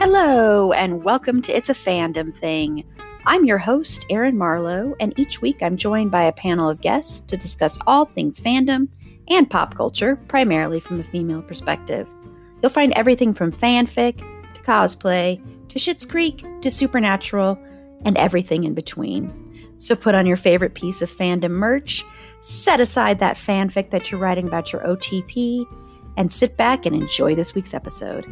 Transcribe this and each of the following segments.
Hello, and welcome to It's a Fandom Thing. I'm your host, Erin Marlowe, and each week I'm joined by a panel of guests to discuss all things fandom and pop culture, primarily from a female perspective. You'll find everything from fanfic, to cosplay, to Schitt's Creek, to Supernatural, and everything in between. So put on your favorite piece of fandom merch, set aside that fanfic that you're writing about your OTP, and sit back and enjoy this week's episode.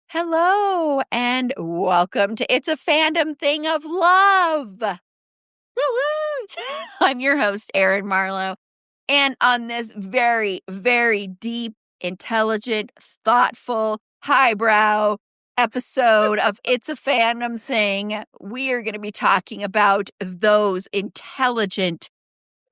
Hello, and welcome to It's a Fandom Thing of Love. Woo-woo! I'm your host, Erin Marlowe, and on this very, very deep, intelligent, thoughtful, highbrow episode of It's a Fandom Thing, we are going to be talking about those intelligent,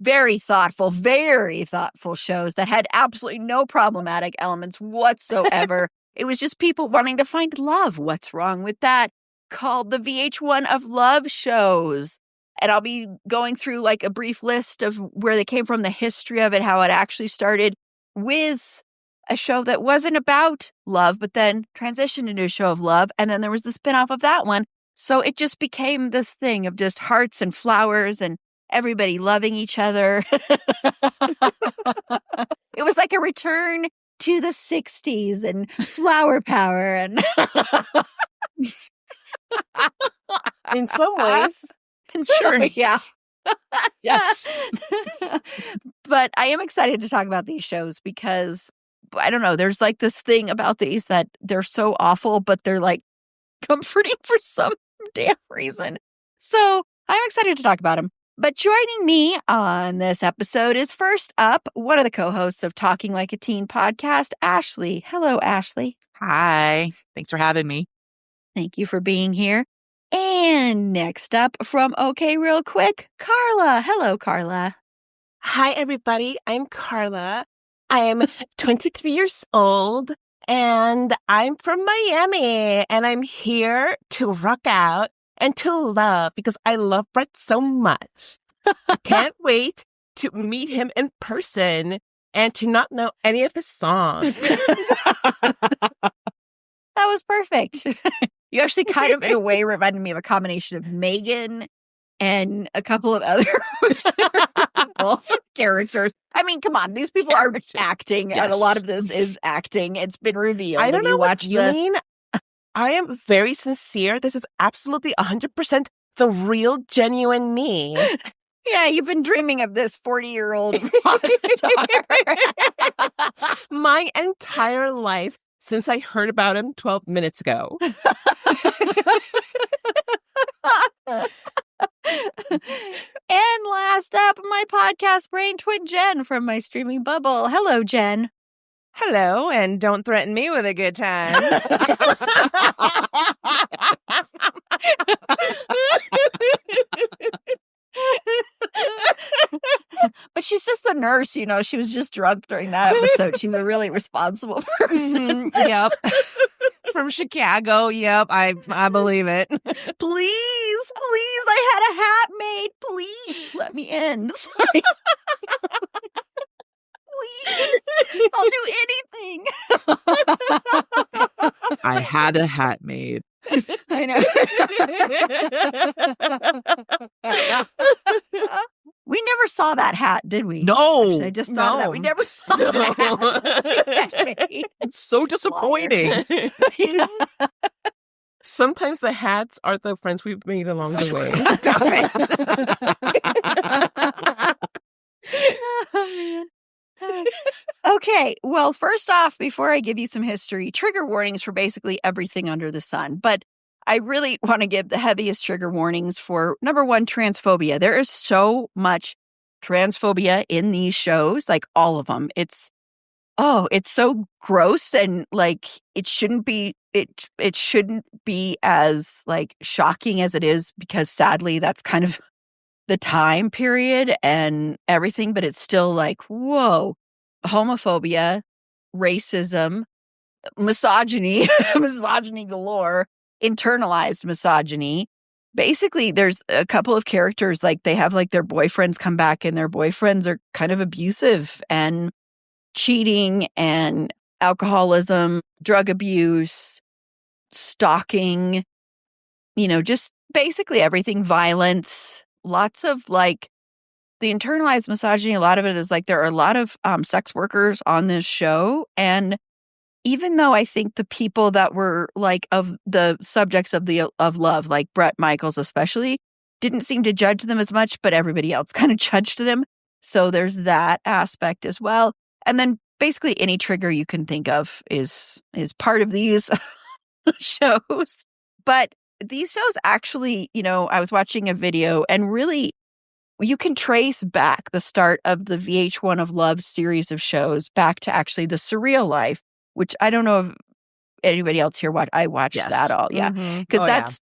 very thoughtful shows that had absolutely no problematic elements whatsoever. It was just people wanting to find love. What's wrong with that? Called the VH-1 of love shows. And I'll be going through like a brief list of where they came from, the history of it, how it actually started with a show that wasn't about love, but then transitioned into a show of love. And then there was the spinoff of that one. So it just became this thing of just hearts and flowers and everybody loving each other. It was like a return to the 60s and flower power and in some ways. Sure, yeah. Yes. But I am excited to talk about these shows because I don't know, there's like this thing about these that they're so awful, but they're like comforting for some damn reason. So I'm excited to talk about them. But joining me on this episode is first up, one of the co-hosts of Talking Like a Teen podcast, Ashley. Hello, Ashley. Hi. Thanks for having me. Thank you for being here. And next up from OK Real Quick, Carla. Hello, Carla. Hi, everybody. I'm Carla. I am 23 years old, and I'm from Miami, and I'm here to rock out and to love because I love Brett so much. I can't wait to meet him in person and to not know any of his songs. That was perfect. You actually kind of, in a way, reminded me of a combination of Megan and a couple of other characters. I mean, come on. These people are acting, yes. And a lot of this is acting. It's been revealed. I don't know what you mean. I am very sincere. This is absolutely 100% the real, genuine me. Yeah, you've been dreaming of this 40-year-old rock star. My entire life since I heard about him 12 minutes ago. And last up, my podcast brain twin, Jenn, from my streaming bubble. Hello, Jenn. Hello, and don't threaten me with a good time. But she's just a nurse, you know. She was just drunk during that episode. She's a really responsible person. Yep. From Chicago. Yep, I believe it. Please, I had a hat made. Please, let me in. Sorry. Please, I'll do anything. I had a hat made. I know. We never saw that hat, did we? No. Actually, I just thought of that. We never saw that. It's so disappointing. Yeah. Sometimes the hats are the friends we've made along the way. Stop it. Oh, man. Okay, well, first off, before I give you some history, trigger warnings for basically everything under the sun. But I really want to give the heaviest trigger warnings for, number one, transphobia. There is so much transphobia in these shows, like all of them. It's so gross, and like it shouldn't be as like shocking as it is, because sadly that's kind of the time period and everything, but it's still like, whoa, homophobia, racism, misogyny, misogyny galore, internalized misogyny. Basically, there's a couple of characters, like they have like their boyfriends come back and their boyfriends are kind of abusive and cheating and alcoholism, drug abuse, stalking, just basically everything, violence, lots of like the internalized misogyny. A lot of it is like there are a lot of sex workers on this show. And even though I think the people that were like of the subjects of love, like Bret Michaels especially, didn't seem to judge them as much, but everybody else kind of judged them. So there's that aspect as well. And then basically any trigger you can think of is part of these shows. But these shows actually, I was watching a video and really you can trace back the start of the VH1 of Love series of shows back to actually The Surreal Life, which I don't know if anybody else here watched. I watched that all. Yeah. Because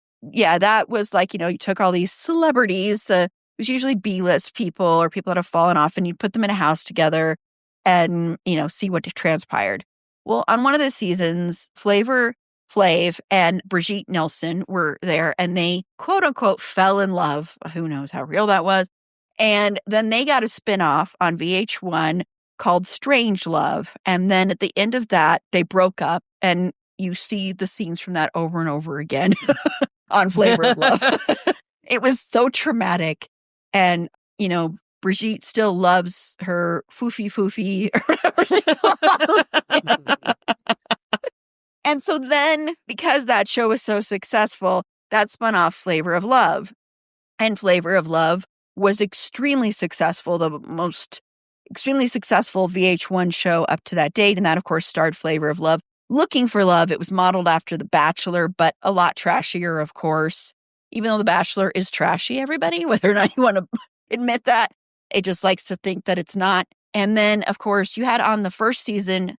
that was like, you took all these celebrities, it was usually B-list people or people that have fallen off, and you'd put them in a house together and, see what transpired. Well, on one of the seasons, Flavor Flav and Brigitte Nielsen were there, and they, quote unquote, fell in love. Who knows how real that was. And then they got a spinoff on VH1 called Strange Love. And then at the end of that, they broke up, and you see the scenes from that over and over again on Flavor of Love. It was so traumatic. And, Brigitte still loves her foofy or whatever. And so then, because that show was so successful, that spun off Flavor of Love. And Flavor of Love was extremely successful, the most extremely successful VH1 show up to that date. And that, of course, starred Flavor of Love. Looking for Love, it was modeled after The Bachelor, but a lot trashier, of course. Even though The Bachelor is trashy, everybody, whether or not you want to admit that, it just likes to think that it's not. And then, of course, you had on the first season,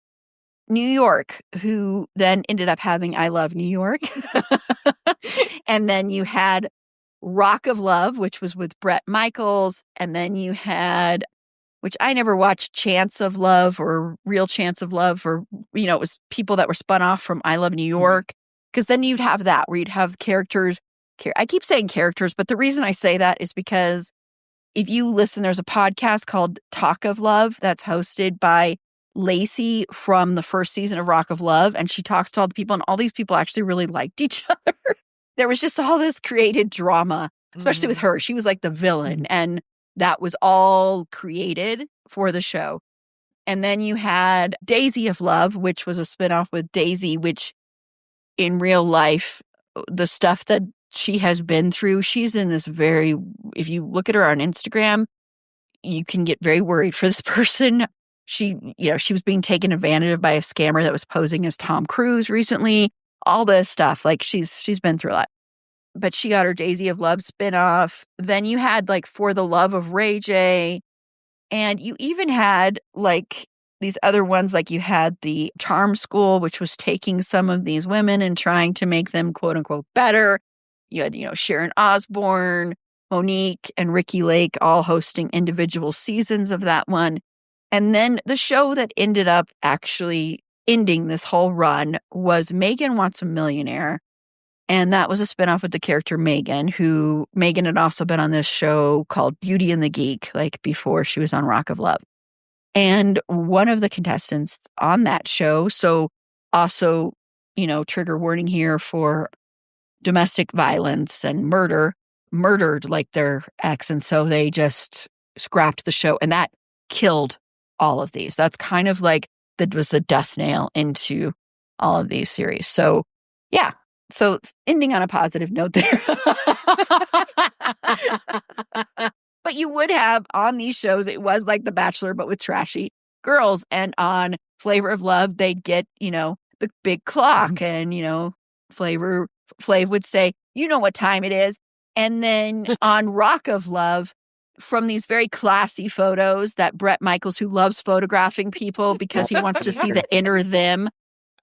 New York, who then ended up having I Love New York. And then you had Rock of Love, which was with Bret Michaels. And then you had, which I never watched, Chance of Love or Real Chance of Love, or, it was people that were spun off from I Love New York. Because then you'd have that where you'd have characters. I keep saying characters, but the reason I say that is because if you listen, there's a podcast called Talk of Love that's hosted by Lacey from the first season of Rock of Love. And she talks to all the people, and all these people actually really liked each other. There was just all this created drama, especially with her. She was like the villain, and that was all created for the show. And then you had Daisy of Love, which was a spinoff with Daisy, which in real life, the stuff that she has been through, she's in this if you look at her on Instagram, you can get very worried for this person. She was being taken advantage of by a scammer that was posing as Tom Cruise recently, all this stuff. Like she's been through a lot. But she got her Daisy of Love spinoff. Then you had like For the Love of Ray J. And you even had like these other ones, like you had the Charm School, which was taking some of these women and trying to make them quote unquote better. You had, Sharon Osbourne, Monique, and Ricky Lake all hosting individual seasons of that one. And then the show that ended up actually ending this whole run was Megan Wants a Millionaire. And that was a spinoff with the character Megan, who Megan had also been on this show called Beauty and the Geek, like before she was on Rock of Love. And one of the contestants on that show, so also, trigger warning here for domestic violence and murdered like their ex. And so they just scrapped the show, and that killed all of these. That's kind of like, that was a death nail into all of these series. So yeah. So it's ending on a positive note there. But you would have on these shows, it was like The Bachelor, but with trashy girls. And on Flavor of Love, they'd get, the big clock, and, Flav would say, you know what time it is. And then on Rock of Love, from these very classy photos that Bret Michaels, who loves photographing people because he wants to see the inner them,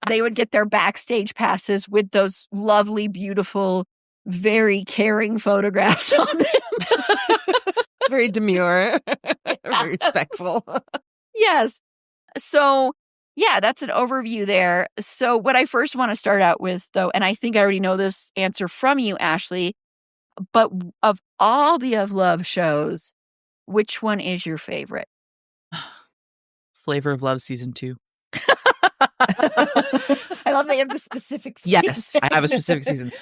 they would get their backstage passes with those lovely, beautiful, very caring photographs on them. Very demure, very respectful. Yes. So, yeah, that's an overview there. So what I first want to start out with, though, and I think I already know this answer from you, Ashley, but of all the Of Love shows, which one is your favorite? Flavor of Love season 2. I love they have the specific season. Yes, I have a specific season.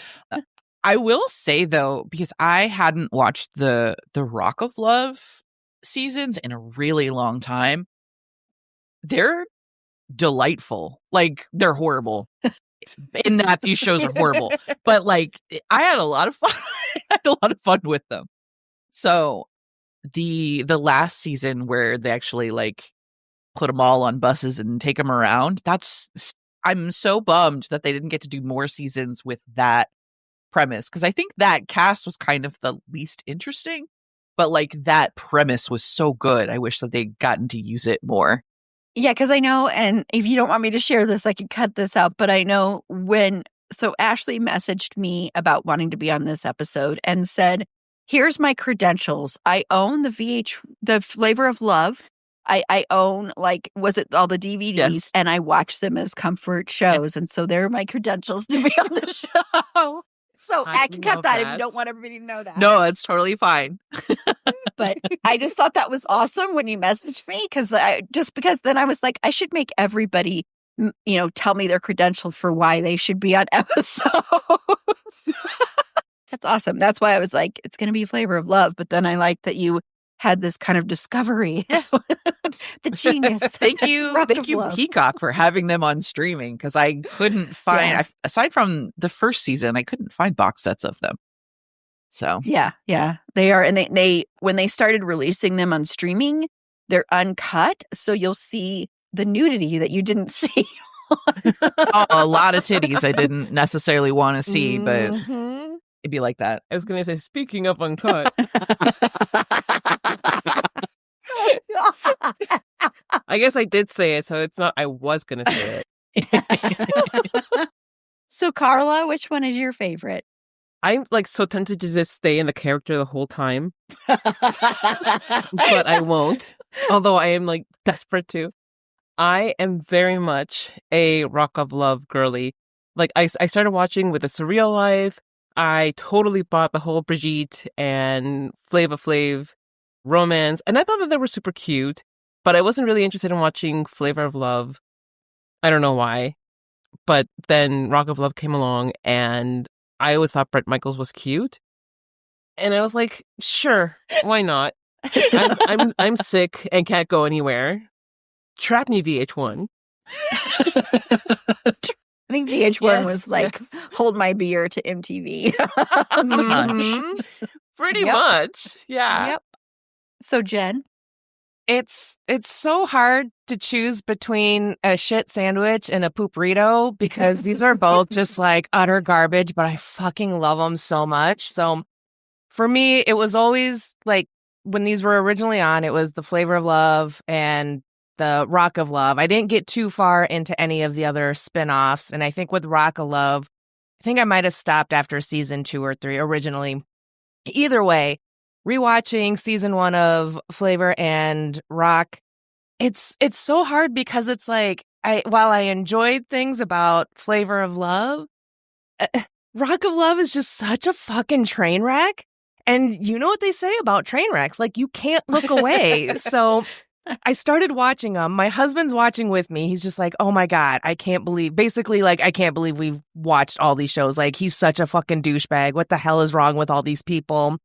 I will say though, because I hadn't watched the Rock of Love seasons in a really long time, they're delightful. Like, they're horrible in that these shows are horrible. But like, I had a lot of fun. I had a lot of fun with them. So the last season where they actually like put them all on buses and take them around, I'm so bummed that they didn't get to do more seasons with that premise, because I think that cast was kind of the least interesting, but like that premise was so good. I wish that they'd gotten to use it more. Yeah, because I know, and if you don't want me to share this, I can cut this out, but I know so Ashley messaged me about wanting to be on this episode and said, here's my credentials. I own the Flavor of Love. I own, like, was it all the DVDs? Yes. And I watch them as comfort shows. And so they're my credentials to be on the show. So I can cut that if you don't want everybody to know that. No, it's totally fine. But I just thought that was awesome when you messaged me, because then I was like, I should make everybody, tell me their credentials for why they should be on episodes. That's awesome. That's why I was like, it's going to be Flavor of Love. But then I like that you had this kind of discovery. The genius. Thank you, Peacock, for having them on streaming, because I couldn't find, aside from the first season, I couldn't find box sets of them. So yeah, they are, and they when they started releasing them on streaming, they're uncut, so you'll see the nudity that you didn't see. Saw a lot of titties I didn't necessarily want to see, but it'd be like that. I was going to say, speaking of uncut. I guess I did say it, so it's not, I was going to say it. So, Carla, which one is your favorite? I'm like so tempted to just stay in the character the whole time, but I won't. Although I am like desperate to. I am very much a Rock of Love girly. Like I started watching with A Surreal Life. I totally bought the whole Brigitte and Flava Flav romance, and I thought that they were super cute. But I wasn't really interested in watching Flavor of Love. I don't know why. But then Rock of Love came along, and I always thought Bret Michaels was cute. And I was like, sure, why not? I'm sick and can't go anywhere. Trap me, VH1. I think VH1 was like, hold my beer to MTV. Pretty much. Yeah. Yep. So, Jen? It's so hard to choose between a shit sandwich and a pooperito, because these are both just like utter garbage, but I fucking love them so much. So for me, it was always like, when these were originally on, it was the Flavor of Love and the Rock of Love. I didn't get too far into any of the other spinoffs. And I think with Rock of Love, I think I might have stopped after season 2 or 3 originally. Either way, rewatching season 1 of Flavor and Rock, it's so hard, because it's like, while I enjoyed things about Flavor of Love, Rock of Love is just such a fucking train wreck. And you know what they say about train wrecks, like, you can't look away. So I started watching them. My husband's watching with me. He's just like, oh my God, I can't believe we've watched all these shows. Like, he's such a fucking douchebag. What the hell is wrong with all these people?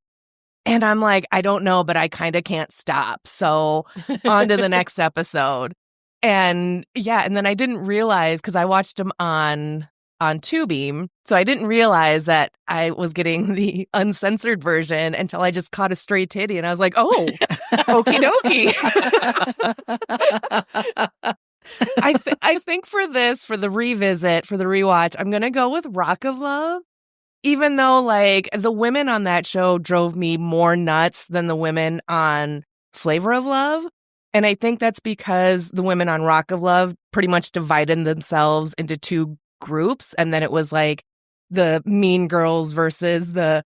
And I'm like, I don't know, but I kind of can't stop. So on to the next episode. And and then I didn't realize, because I watched them on Tubi, so I didn't realize that I was getting the uncensored version until I just caught a stray titty, and I was like, oh, okie dokie. I think for the revisit, for the rewatch, I'm going to go with Rock of Love. Even though, like, the women on that show drove me more nuts than the women on Flavor of Love. And I think that's because the women on Rock of Love pretty much divided themselves into 2 groups. And then it was like the mean girls versus the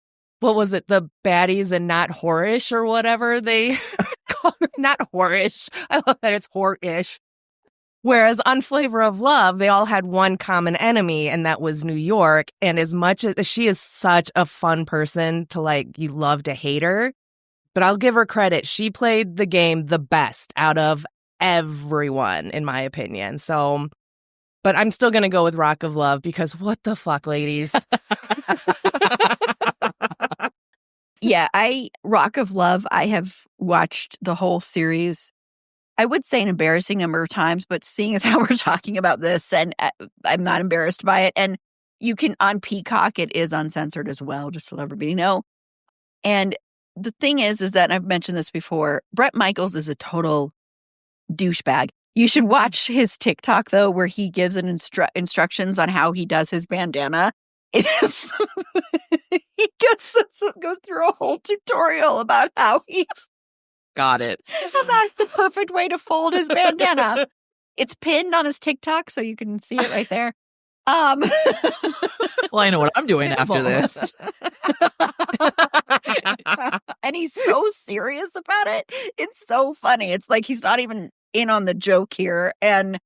baddies and not whorish or whatever they call it. Not whorish. I love that it's whorish. Whereas on Flavor of Love, they all had one common enemy, and that was New York. And as much as she is such a fun person to, like, you love to hate her, but I'll give her credit. She played the game the best out of everyone, in my opinion. So, but I'm still going to go with Rock of Love because what the fuck, ladies? Yeah, Rock of Love, I have watched the whole series. I would say an embarrassing number of times, but seeing as how we're talking about this, and I'm not embarrassed by it. And you can, on Peacock, it is uncensored as well, just to let everybody know. And the thing is that, and I've mentioned this before, Bret Michaels is a total douchebag. You should watch his TikTok, though, where he gives instructions on how he does his bandana. It is, he goes through a whole tutorial about how he Got it. about the perfect way to fold his bandana. It's pinned on his TikTok, so you can see it right there. Well, I know what I'm doing after this. And he's so serious about it. It's so funny. It's like he's not even in on the joke here. And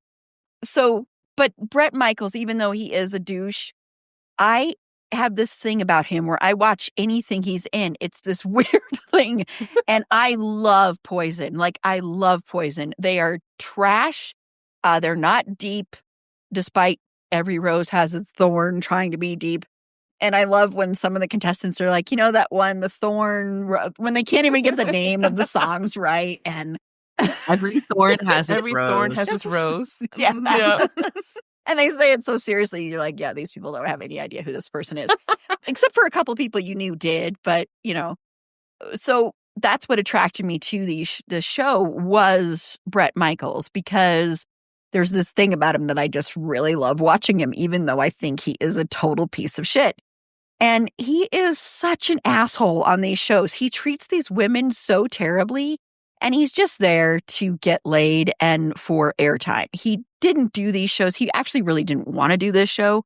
so, but Bret Michaels, even though he is a douche, I have this thing about him where I watch anything he's in. It's this weird thing. And I love Poison. Like, I love Poison. They are trash. They're not deep, despite every rose has its thorn trying to be deep. And I love when some of the contestants are like, you know, that one, the thorn, when they can't even get the name of the songs right. And every thorn has its Every rose. thorn has its rose. yeah. Yeah. And they say it so seriously. You're like, yeah, these people don't have any idea who this person is. Except for a couple people you knew did. But, you know, so that's what attracted me to the show was Bret Michaels, because there's this thing about him that I just really love watching him, even though I think he is a total piece of shit. And he is such an asshole on these shows. He treats these women so terribly. And he's just there to get laid and for airtime. He didn't do these shows. He actually really didn't want to do this show.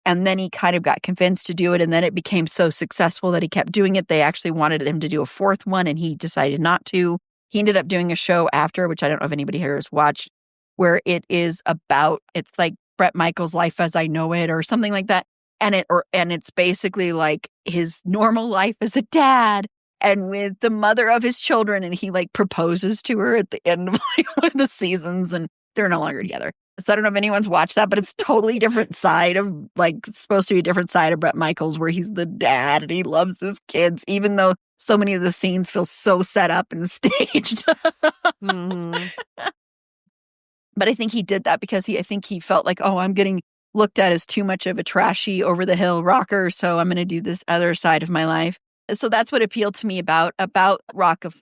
And then he kind of got convinced to do it. And then it became so successful that he kept doing it. They actually wanted him to do a fourth one, and he decided not to. He ended up doing a show after, which I don't know if anybody here has watched, where it is about, it's like Bret Michaels' Life as I Know It or something like that. And it's basically like his normal life as a dad and with the mother of his children, and he like proposes to her at the end of like one of the seasons, and they're no longer together. So I don't know if anyone's watched that, but it's a totally different side of, like, supposed to be a different side of Bret Michaels, where he's the dad and he loves his kids, even though so many of the scenes feel so set up and staged. Mm-hmm. But I think he did that because I think he felt like, oh, I'm getting looked at as too much of a trashy over the hill rocker, so I'm going to do this other side of my life. So that's what appealed to me about Rock of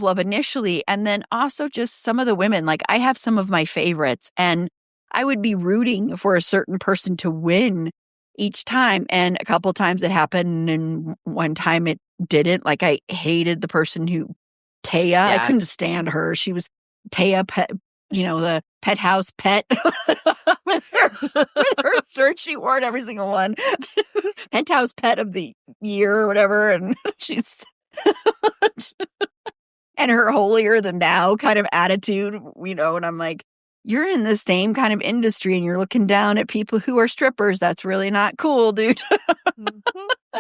Love initially. And then also just some of the women. Like, I have some of my favorites, and I would be rooting for a certain person to win each time. And a couple times it happened, and one time it didn't. Like, I hated the person who, Taya. Yeah. I couldn't stand her. She was Taya, you know, the pet house pet with her shirt. She wore it every single one. Penthouse pet of the year or whatever. And she's and her holier than thou kind of attitude, you know, and I'm like, you're in the same kind of industry and you're looking down at people who are strippers. That's really not cool, dude. Mm-hmm.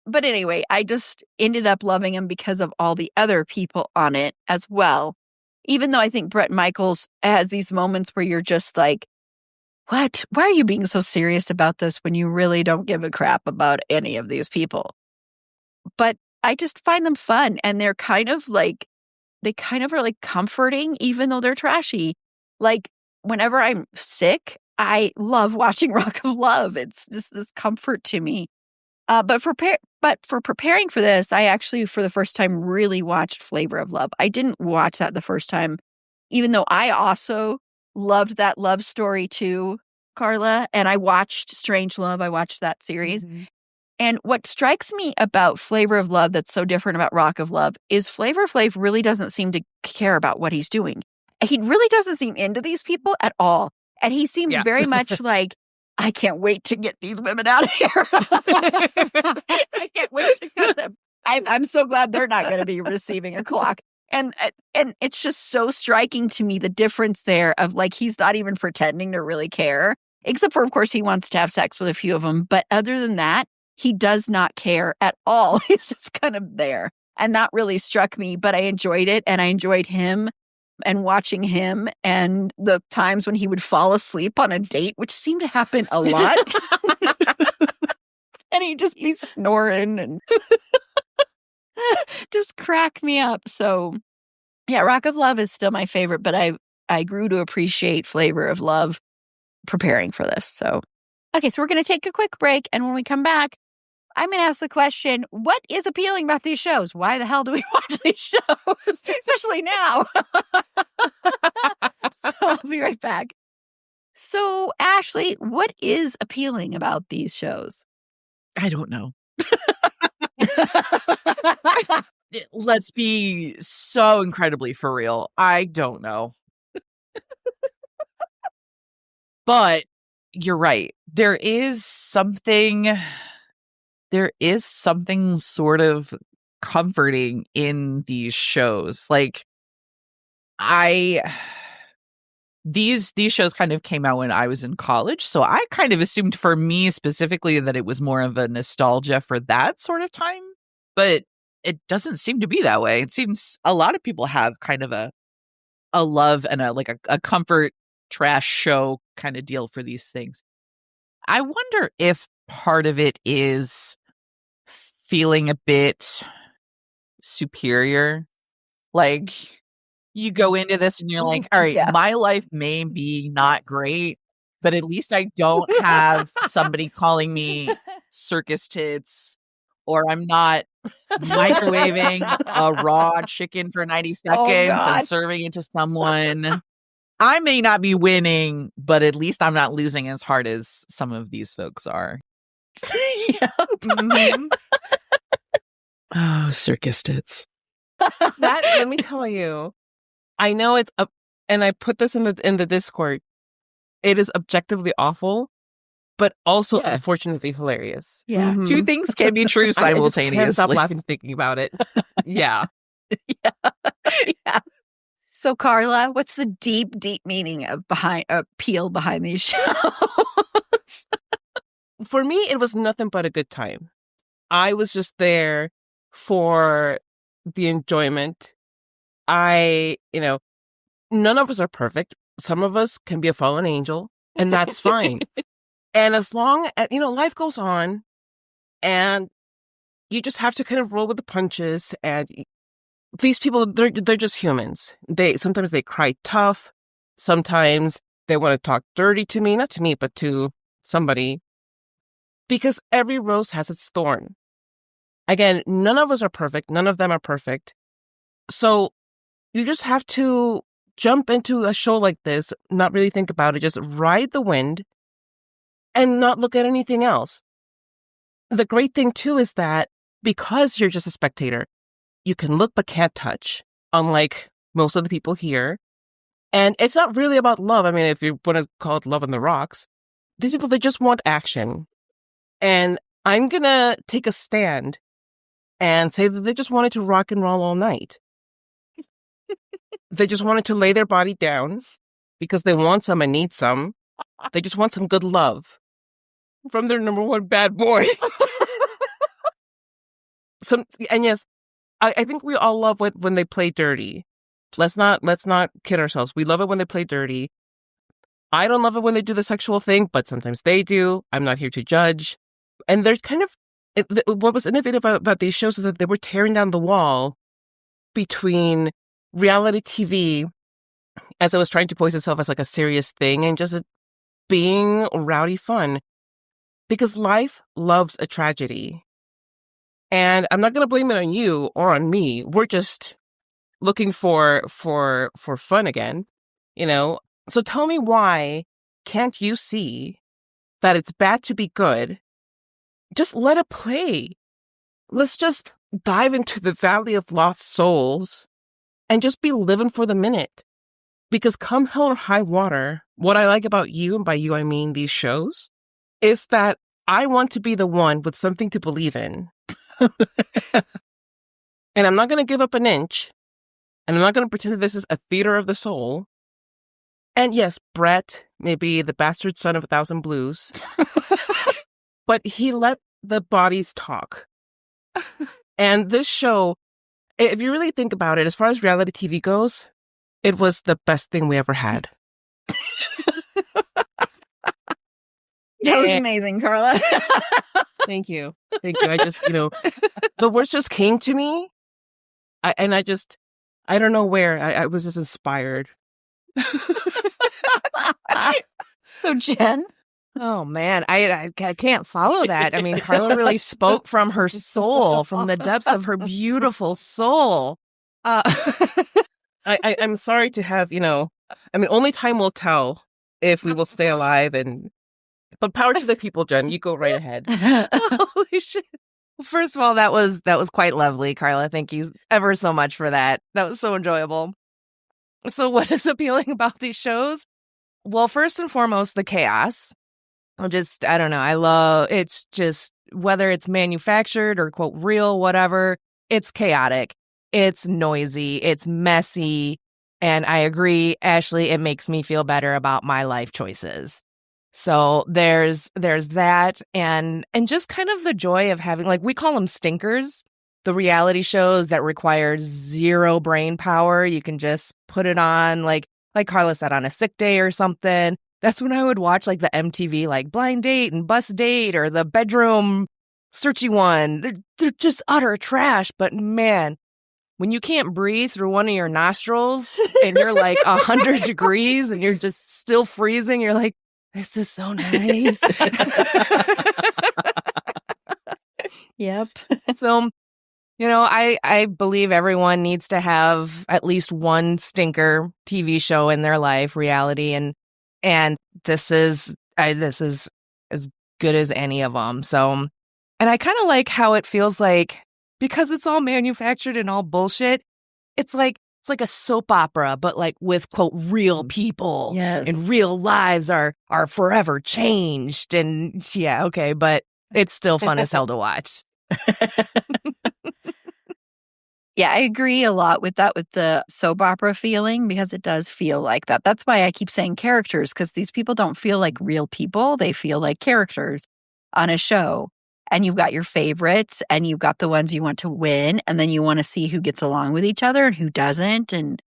But anyway, I just ended up loving him because of all the other people on it as well. Even though I think Bret Michaels has these moments where you're just like, what? Why are you being so serious about this when you really don't give a crap about any of these people? But I just find them fun, and they're kind of like, they kind of are like comforting, even though they're trashy. Like, whenever I'm sick, I love watching Rock of Love. It's just this comfort to me. But for preparing for this, I actually, for the first time, really watched Flavor of Love. I didn't watch that the first time, even though I also loved that love story too, Carla. And I watched Strange Love. I watched that series. Mm-hmm. And what strikes me about Flavor of Love that's so different about Rock of Love is Flavor Flav really doesn't seem to care about what he's doing. He really doesn't seem into these people at all. And he seems very much like, I can't wait to get these women out of here. I can't wait to cut them. I'm so glad they're not going to be receiving a clock. And it's just so striking to me, the difference there of, like, he's not even pretending to really care, except for, of course, he wants to have sex with a few of them. But other than that, he does not care at all. He's just kind of there. And that really struck me, but I enjoyed it. And I enjoyed him and watching him and the times when he would fall asleep on a date, which seemed to happen a lot. And he'd just be snoring and just crack me up. So yeah, Rock of Love is still my favorite, but I grew to appreciate Flavor of Love preparing for this. So, okay, so we're going to take a quick break. And when we come back, I'm going to ask the question, what is appealing about these shows? Why the hell do we watch these shows? Especially now. So I'll be right back. So, Ashley, what is appealing about these shows? I don't know. Let's be so incredibly for real. I don't know. But you're right. There is something sort of comforting in these shows. Like these shows kind of came out when I was in college, so I kind of assumed for me specifically that it was more of a nostalgia for that sort of time, but it doesn't seem to be that way. It seems a lot of people have kind of a love and a comfort trash show kind of deal for these things. I wonder if part of it is feeling a bit superior. Like you go into this and you're like, all right, Yeah. my life may be not great, but at least I don't have somebody calling me circus tits, or I'm not microwaving a raw chicken for 90 seconds God. and serving it to someone. I may not be winning, but at least I'm not losing as hard as some of these folks are. Mhm. Oh, circus tits. That, let me tell you, I know it's up, and I put this in the Discord. It is objectively awful, but also unfortunately hilarious. Yeah. Mhm. Two things can be true I just simultaneously. can't stop laughing thinking about it. Yeah. Yeah. So, Carla, what's the deep meaning of appeal behind these shows? For me, it was nothing but a good time. I was just there for the enjoyment. None of us are perfect. Some of us can be a fallen angel, and that's fine. And as long as, life goes on, and you just have to kind of roll with the punches. And these people, they're just humans. Sometimes they cry tough. Sometimes they want to talk dirty to me, not to me, but to somebody. Because every rose has its thorn. Again, none of us are perfect. None of them are perfect. So you just have to jump into a show like this, not really think about it, just ride the wind and not look at anything else. The great thing, too, is that because you're just a spectator, you can look but can't touch, unlike most of the people here. And it's not really about love. I mean, if you want to call it love on the rocks, these people, they just want action. And I'm going to take a stand and say that they just wanted to rock and roll all night. They just wanted to lay their body down because they want some and need some. They just want some good love from their number one bad boy. And yes, I think we all love when they play dirty. Let's not kid ourselves. We love it when they play dirty. I don't love it when they do the sexual thing, but sometimes they do. I'm not here to judge. And they're kind of, what was innovative about these shows is that they were tearing down the wall between reality TV, as it was trying to pose itself as like a serious thing, and just being rowdy fun. Because life loves a tragedy. And I'm not going to blame it on you or on me. We're just looking for fun again, So tell me, why can't you see that it's bad to be good? Just let it play. Let's just dive into the valley of lost souls and just be living for the minute. Because come hell or high water, what I like about you, and by you I mean these shows, is that I want to be the one with something to believe in. And I'm not going to give up an inch. And I'm not going to pretend that this is a theater of the soul. And yes, Brett may be the bastard son of 1,000 blues. But he let the bodies talk. And this show, if you really think about it, as far as reality TV goes, It was the best thing we ever had. That was amazing, Carla. Thank you. Thank you. I just, the words just came to me. I don't know where. I was just inspired. So, Jenn? Oh, man. I can't follow that. I mean, Carla really spoke from her soul, from the depths of her beautiful soul. I'm sorry to have, only time will tell if we will stay alive. But power to the people, Jenn. You go right ahead. Holy shit. First of all, that was quite lovely, Carla. Thank you ever so much for that. That was so enjoyable. So what is appealing about these shows? Well, first and foremost, the chaos. I don't know. It's just, whether it's manufactured or, quote, real, whatever, it's chaotic. It's noisy. It's messy. And I agree, Ashley, it makes me feel better about my life choices. So there's that, and just kind of the joy of having, like, we call them stinkers, the reality shows that require zero brain power. You can just put it on, like Carla said, on a sick day or something. That's when I would watch, like, the MTV, like, Blind Date and Bus Date or the Bedroom Searchy one. They're just utter trash. But man, when you can't breathe through one of your nostrils and you're like 100 degrees and you're just still freezing, you're like, this is so nice. Yep. So, I believe everyone needs to have at least one stinker TV show in their life, reality, and this is as good as any of them. So, and I kind of like how it feels like, because it's all manufactured and all bullshit, it's like a soap opera, but like with, quote, real people. Yes. And real lives are forever changed. And yeah, okay, but it's still fun as hell to watch. Yeah, I agree a lot with that, with the soap opera feeling, because it does feel like that. That's why I keep saying characters, because these people don't feel like real people. They feel like characters on a show. And you've got your favorites, and you've got the ones you want to win, and then you want to see who gets along with each other and who doesn't, and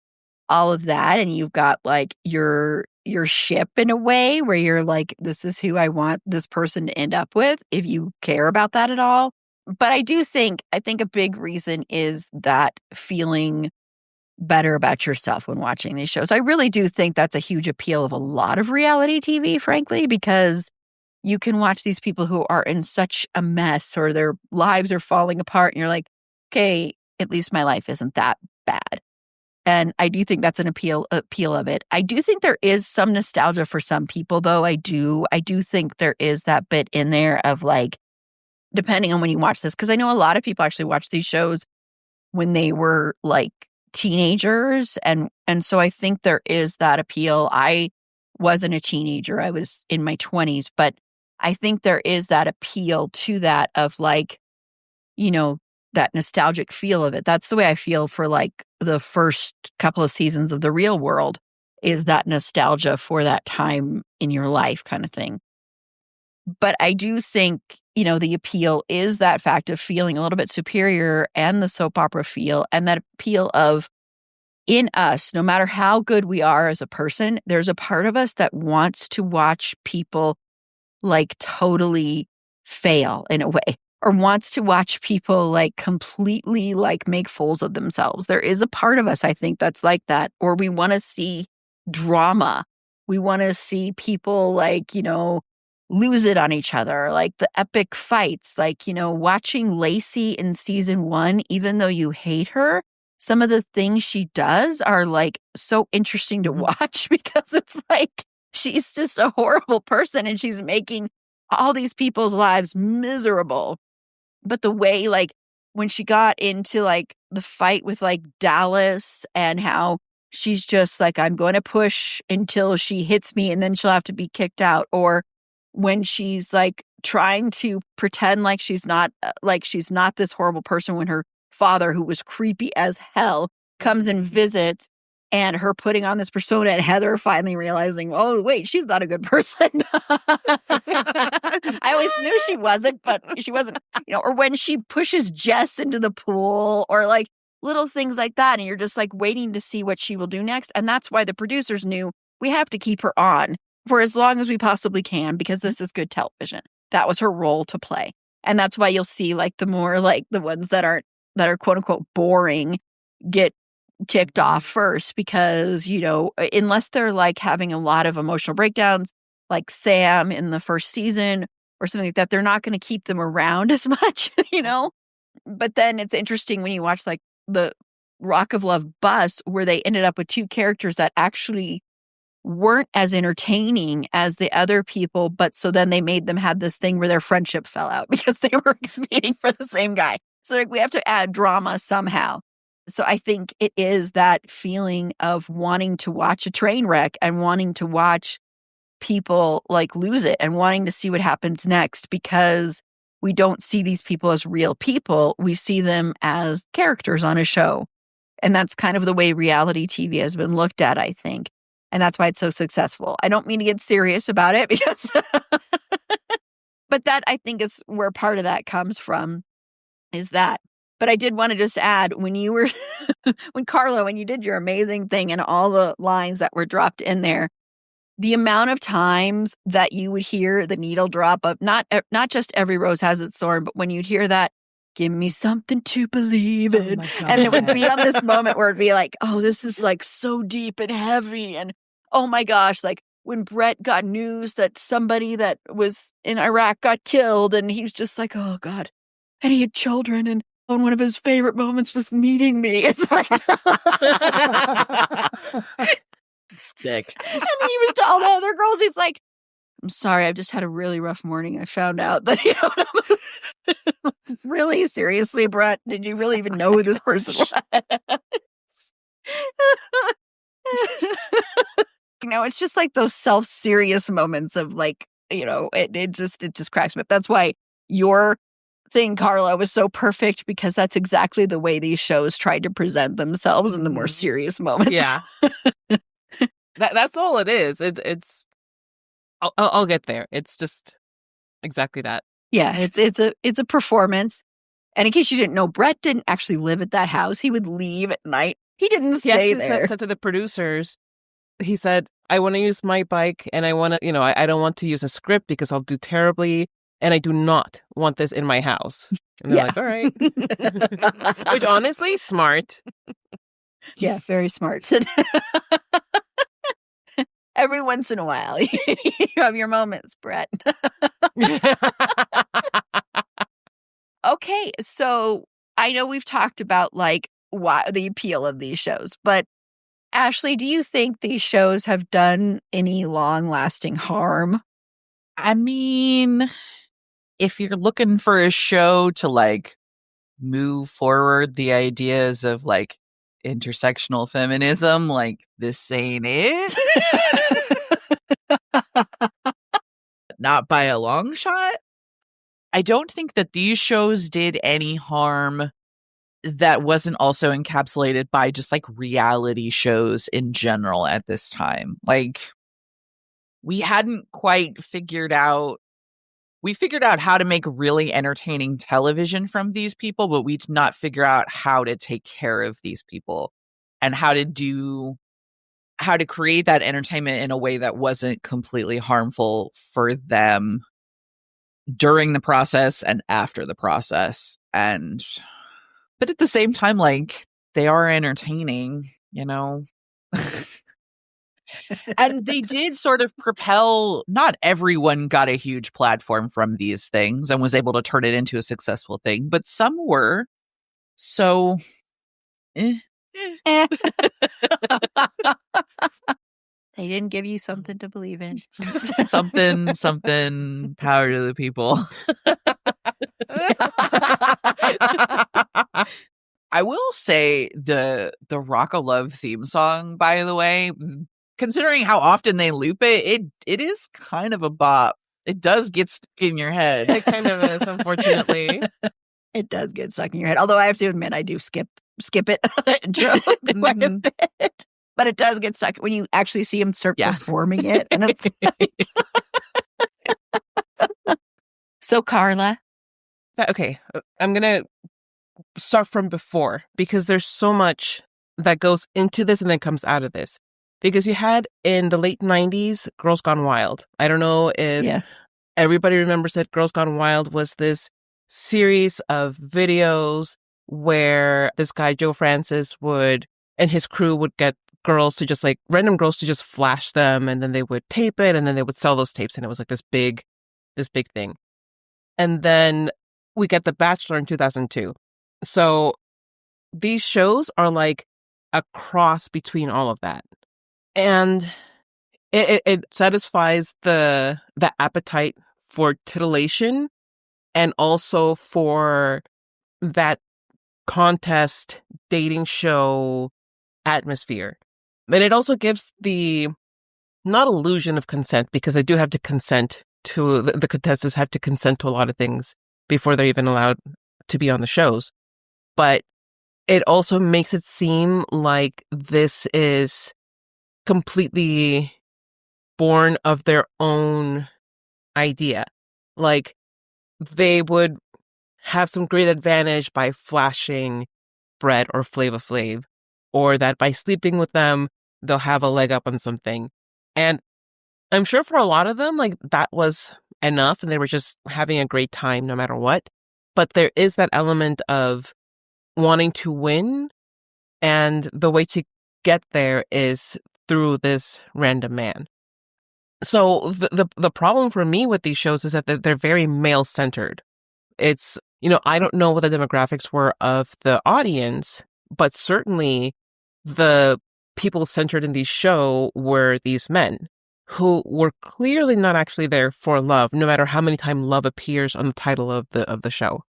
all of that. And you've got, like, your ship in a way where you're like, this is who I want this person to end up with, if you care about that at all. But I think a big reason is that feeling better about yourself when watching these shows. I really do think that's a huge appeal of a lot of reality TV, frankly, because you can watch these people who are in such a mess, or their lives are falling apart, and you're like, okay, at least my life isn't that bad. And I do think that's an appeal of it. I do think there is some nostalgia for some people, though. I do think there is that bit in there of, like, depending on when you watch this, because I know a lot of people actually watch these shows when they were, like, teenagers, and so I think there is that appeal. I wasn't a teenager. I was in my 20s, but I think there is that appeal to that of, like, that nostalgic feel of it. That's the way I feel for, like, the first couple of seasons of The Real World, is that nostalgia for that time in your life kind of thing. But I do think, the appeal is that fact of feeling a little bit superior, and the soap opera feel, and that appeal of, in us, no matter how good we are as a person, there's a part of us that wants to watch people, like, totally fail in a way, or wants to watch people, like, completely, like, make fools of themselves. There is a part of us, I think, that's like that. Or we want to see drama. We want to see people, like, lose it on each other, like the epic fights, like, watching Lacey in season 1, even though you hate her, some of the things she does are, like, so interesting to watch, because it's like, she's just a horrible person, and she's making all these people's lives miserable. But the way, like, when she got into, like, the fight with, like, Dallas, and how she's just like, I'm going to push until she hits me, and then she'll have to be kicked out. Or when she's, like, trying to pretend like she's not this horrible person, when her father, who was creepy as hell, comes and visits, and her putting on this persona, and Heather finally realizing, oh, wait, she's not a good person. I always knew she wasn't, but she wasn't, or when she pushes Jess into the pool, or, like, little things like that. And you're just like waiting to see what she will do next. And that's why the producers knew we have to keep her on for as long as we possibly can, because this is good television. That was her role to play. And that's why you'll see like the more like the ones that are quote unquote boring get kicked off first, because, you know, unless they're like having a lot of emotional breakdowns, like Sam in the first season or something like that, they're not going to keep them around as much, you know? But then it's interesting when you watch like the Rock of Love bus, where they ended up with two characters that actually weren't as entertaining as the other people, but so then they made them have this thing where their friendship fell out because they were competing for the same guy. So like, we have to add drama somehow. So I think it is that feeling of wanting to watch a train wreck and wanting to watch people like lose it and wanting to see what happens next, because we don't see these people as real people. We see them as characters on a show. And that's kind of the way reality TV has been looked at, I think. And that's why it's so successful. I don't mean to get serious about it because, but that I think is where part of that comes from, is that. But I did want to just add, when you were, when Carla, when you did your amazing thing and all the lines that were dropped in there, the amount of times that you would hear the needle drop of not just every rose has its thorn, but when you'd hear that, give me something to believe in. And it would be on this moment where it'd be like, oh, this is like so deep and heavy. And oh my gosh, like when Brett got news that somebody that was in Iraq got killed, and he's just like, oh God. And he had children, and one of his favorite moments was meeting me. It's like sick. And then he was to all the other girls, he's like, I'm sorry, I've just had a really rough morning. I found out that, you know, really, seriously, Brett, did you really even know who this person was? You know, it's just like those self-serious moments of like, you know, it just cracks me up. That's why your thing, Carla, was so perfect, because that's exactly the way these shows tried to present themselves in the more serious moments. Yeah. That's all it is. It's I'll get there. It's just exactly that. Yeah, it's a performance. And in case you didn't know, Brett didn't actually live at that house. He would leave at night. He didn't stay there. He said to the producers, he said, I want to use my bike, and I want to, you know, I don't want to use a script because I'll do terribly, and I do not want this in my house. And they're like, all right. Which honestly, smart. Yeah, very smart. Every once in a while, you have your moments, Brett. Okay, so I know we've talked about like why the appeal of these shows, but Ashley, do you think these shows have done any long-lasting harm? I mean, if you're looking for a show to like move forward the ideas of like intersectional feminism, like this ain't it. Not by a long shot. I don't think that these shows did any harm that wasn't also encapsulated by just like reality shows in general at this time. Like, we hadn't quite figured out. We figured out how to make really entertaining television from these people, but we did not figure out how to take care of these people and how to create that entertainment in a way that wasn't completely harmful for them during the process and after the process. But at the same time, like, they are entertaining, you know? And they did sort of propel, not everyone got a huge platform from these things and was able to turn it into a successful thing, but some were. So, They didn't give you something to believe in. something, power to the people. I will say the Rock of Love theme song, by the way, considering how often they loop it is kind of a bop. It does get stuck in your head. It kind of is, unfortunately. It does get stuck in your head. Although I have to admit, I do skip it intro quite a bit. But it does get stuck when you actually see him start performing it. And it's like... So, Carla. Okay, I'm going to start from before, because there's so much that goes into this and then comes out of this. Because you had in the late 90s, Girls Gone Wild. I don't know if everybody remembers that Girls Gone Wild was this series of videos where this guy, Joe Francis, and his crew would get girls to just like random girls to just flash them, and then they would tape it, and then they would sell those tapes, and it was like this big thing. And then we get The Bachelor in 2002. So these shows are like a cross between all of that. And it satisfies the appetite for titillation and also for that contest dating show atmosphere. But it also gives the not illusion of consent, because they do have to consent to the contestants have to consent to a lot of things before they're even allowed to be on the shows. But it also makes it seem like this is completely born of their own idea. Like, they would have some great advantage by flashing Brett or Flava Flav, or that by sleeping with them, they'll have a leg up on something. And I'm sure for a lot of them, like, that was enough and they were just having a great time no matter what. But there is that element of wanting to win, and the way to get there is through this random man. So the problem for me with these shows is that they're very male-centered. It's, I don't know what the demographics were of the audience, but certainly the people centered in these shows were these men who were clearly not actually there for love, no matter how many times love appears on the title of the show.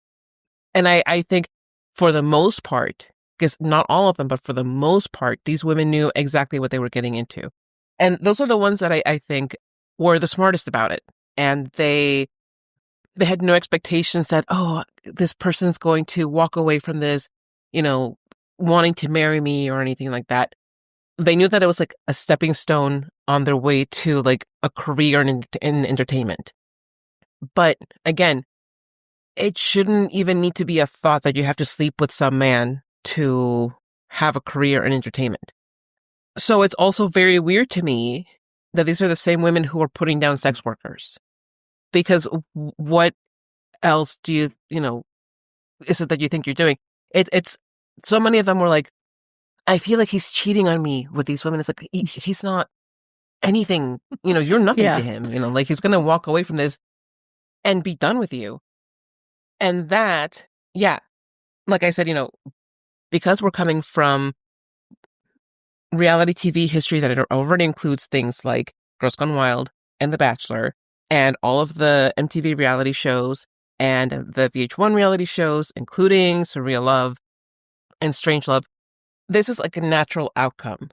And I think for the most part, because not all of them, but for the most part, these women knew exactly what they were getting into. And those are the ones that I think were the smartest about it. And they had no expectations that, oh, this person's going to walk away from this, wanting to marry me or anything like that. They knew that it was like a stepping stone on their way to like a career in entertainment. But again, it shouldn't even need to be a thought that you have to sleep with some man to have a career in entertainment. So it's also very weird to me that these are the same women who are putting down sex workers. Because what else do you is it that you think you're doing? It's so many of them were like, I feel like he's cheating on me with these women. It's like, he's not anything, you're nothing to him, like he's going to walk away from this and be done with you. And that, like I said, because we're coming from reality TV history that it already includes things like Girls Gone Wild and The Bachelor and all of the MTV reality shows and the VH-1 reality shows, including Surreal Love and Strange Love. This is like a natural outcome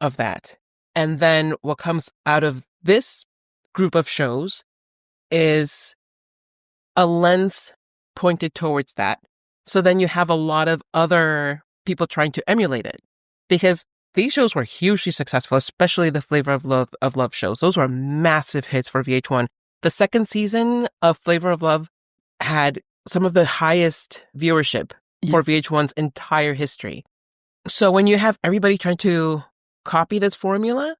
of that. And then what comes out of this group of shows is a lens pointed towards that. So then you have a lot of other people trying to emulate it, because these shows were hugely successful, especially the Flavor of Love shows. Those were massive hits for VH1. The second season of Flavor of Love had some of the highest viewership for VH1's entire history. So when you have everybody trying to copy this formula,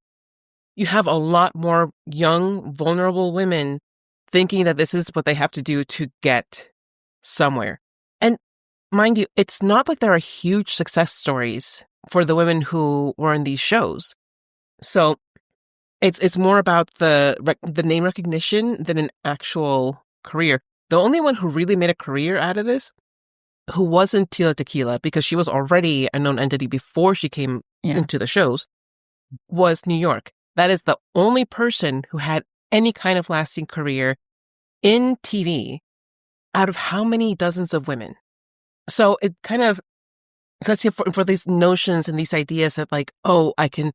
you have a lot more young, vulnerable women thinking that this is what they have to do to get somewhere. And mind you, it's not like there are huge success stories for the women who were in these shows. So it's more about the name recognition than an actual career. The only one who really made a career out of this, who wasn't Tila Tequila, because she was already a known entity before she came into the shows, was New York. That is the only person who had any kind of lasting career in TV out of how many dozens of women. So it kind of sets you for these notions and these ideas that like, oh, I can,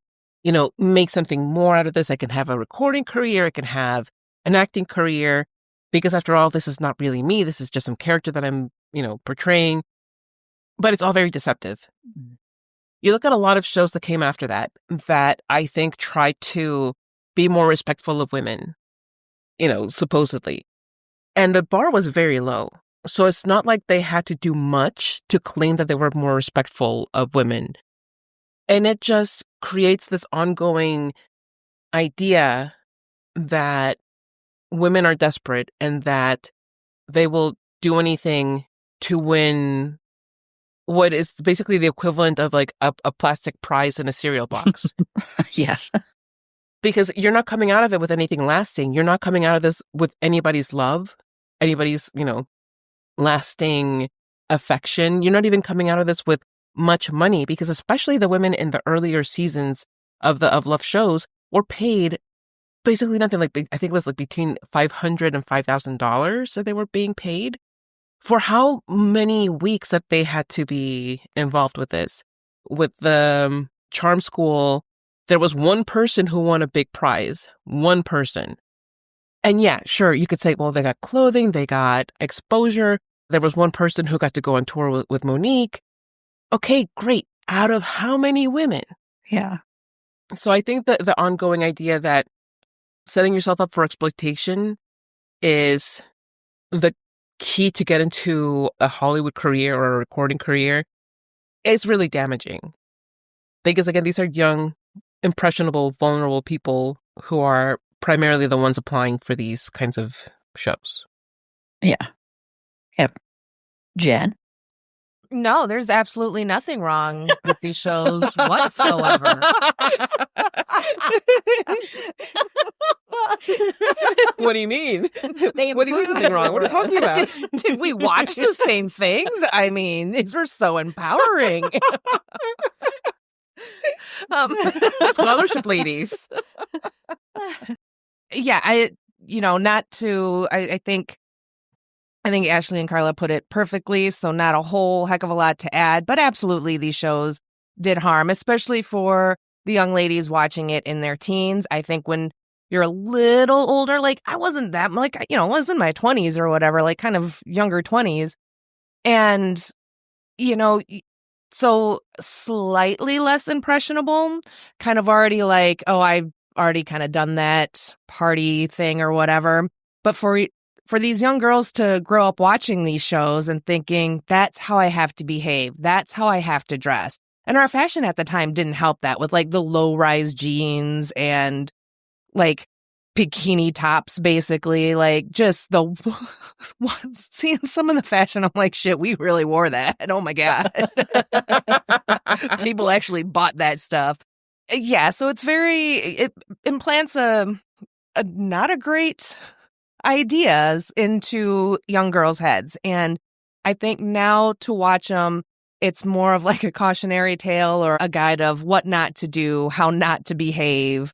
make something more out of this. I can have a recording career. I can have an acting career, because after all, this is not really me. This is just some character that I'm, portraying. But it's all very deceptive. Mm-hmm. You look at a lot of shows that came after that I think tried to be more respectful of women, supposedly. And the bar was very low. So it's not like they had to do much to claim that they were more respectful of women. And it just creates this ongoing idea that women are desperate and that they will do anything to win what is basically the equivalent of like a plastic prize in a cereal box. Yeah. Because you're not coming out of it with anything lasting. You're not coming out of this with anybody's love, anybody's, lasting affection. You're not even coming out of this with much money, because especially the women in the earlier seasons of Love shows were paid basically nothing. Like, I think it was like between $500 and $5,000 that they were being paid for how many weeks that they had to be involved with this. With the charm school, there was one person who won a big prize. One person. And yeah, sure, you could say, well, they got clothing, they got exposure. There was one person who got to go on tour with Monique. Okay, great. Out of how many women? Yeah. So I think that the ongoing idea that setting yourself up for exploitation is the key to get into a Hollywood career or a recording career is really damaging. Because again, these are young, impressionable, vulnerable people who are primarily the ones applying for these kinds of shows. Yeah. Yep. Jenn? No, there's absolutely nothing wrong with these shows whatsoever. What do you mean? They What do you mean something wrong? What are you talking about? Did we watch the same things? I mean, these were so empowering. Scholarship ladies. Yeah, I think Ashley and Carla put it perfectly, so not a whole heck of a lot to add, but absolutely these shows did harm, especially for the young ladies watching it in their teens. I think when you're a little older, like I wasn't that, like, I was in my 20s or whatever, like kind of younger 20s. And, so slightly less impressionable, kind of already like, oh, I've already kind of done that party thing or whatever. But for these young girls to grow up watching these shows and thinking, that's how I have to behave, that's how I have to dress. And our fashion at the time didn't help that, with like the low-rise jeans and like bikini tops, basically, like just seeing some of the fashion, I'm like, shit, we really wore that. Oh my God. People actually bought that stuff. Yeah, so it implants a not a great ideas into young girls' heads. And I think now to watch them, it's more of like a cautionary tale or a guide of what not to do, how not to behave,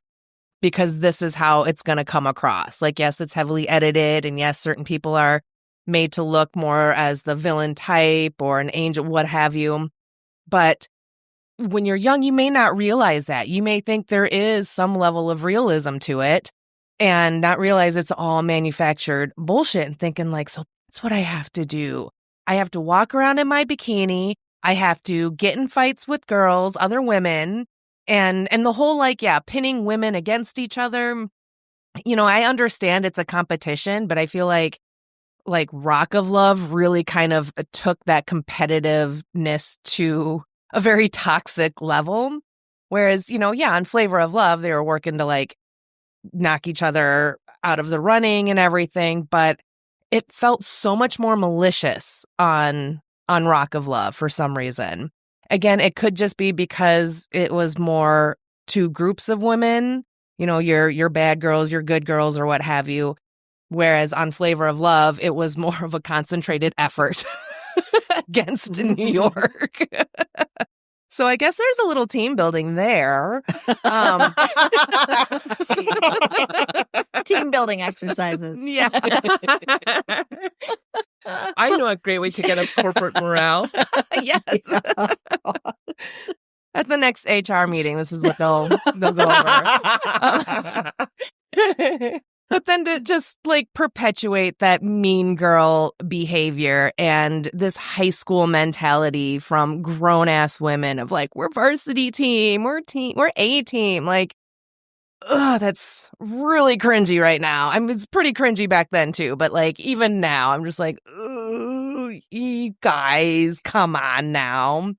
because this is how it's going to come across. Like, yes, it's heavily edited, and yes, certain people are made to look more as the villain type or an angel, what have you. But when you're young, you may not realize that. You may think there is some level of realism to it and not realize it's all manufactured bullshit, and thinking like, so that's what I have to do. I have to walk around in my bikini. I have to get in fights with girls, other women, and the whole like, yeah, pinning women against each other. I understand it's a competition, but I feel like Rock of Love really kind of took that competitiveness to a very toxic level. Whereas, on Flavor of Love, they were working to like knock each other out of the running and everything, but it felt so much more malicious on Rock of Love for some reason. Again, it could just be because it was more two groups of women, your bad girls, your good girls, or what have you. Whereas on Flavor of Love, it was more of a concentrated effort against New York. So I guess there's a little team building there. Team building exercises. Yeah. I know a great way to get up corporate morale. Yes. At the next HR meeting, this is what they'll go over. But then to just like perpetuate that mean girl behavior and this high school mentality from grown ass women of like, we're varsity team, we're A team. Like, that's really cringy right now. I mean, it's pretty cringy back then too, but like even now I'm just like, ugh. you guys, come on now.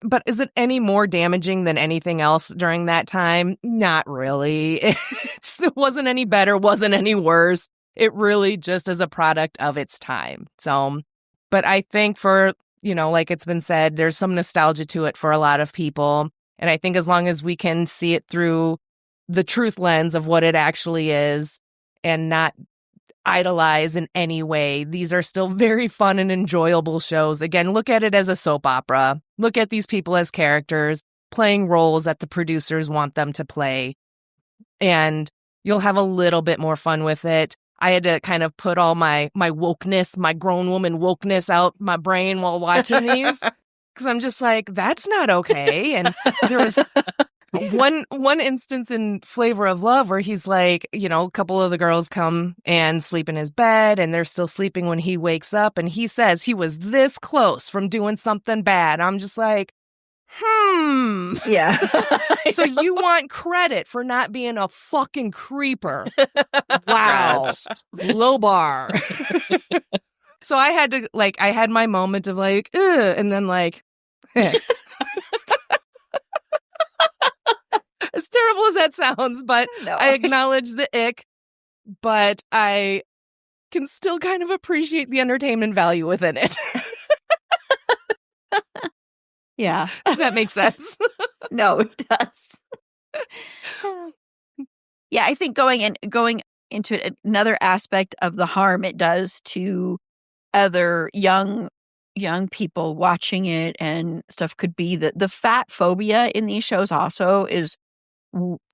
But is it any more damaging than anything else during that time? Not really. It wasn't any better, wasn't any worse. It really just is a product of its time. So, but I think for, like it's been said, there's some nostalgia to it for a lot of people. And I think as long as we can see it through the truth lens of what it actually is and not idolize in any way, these are still very fun and enjoyable shows. Again, look at it as a soap opera. Look at these people as characters playing roles that the producers want them to play, and you'll have a little bit more fun with it. I had to kind of put all my wokeness, my grown woman wokeness out my brain while watching these, because I'm just like, that's not okay. And there was one instance in Flavor of Love where he's like, a couple of the girls come and sleep in his bed and they're still sleeping when he wakes up, and he says he was this close from doing something bad. I'm just like, Yeah. So you want credit for not being a fucking creeper. Wow. Low bar. So I had to, I had my moment of ugh, and then as terrible as that sounds, but No. I acknowledge the ick, but I can still kind of appreciate the entertainment value within it. Yeah. Does that make sense? No, it does. Yeah, I think going into it, another aspect of the harm it does to other young people watching it and stuff could be that the fat phobia in these shows also is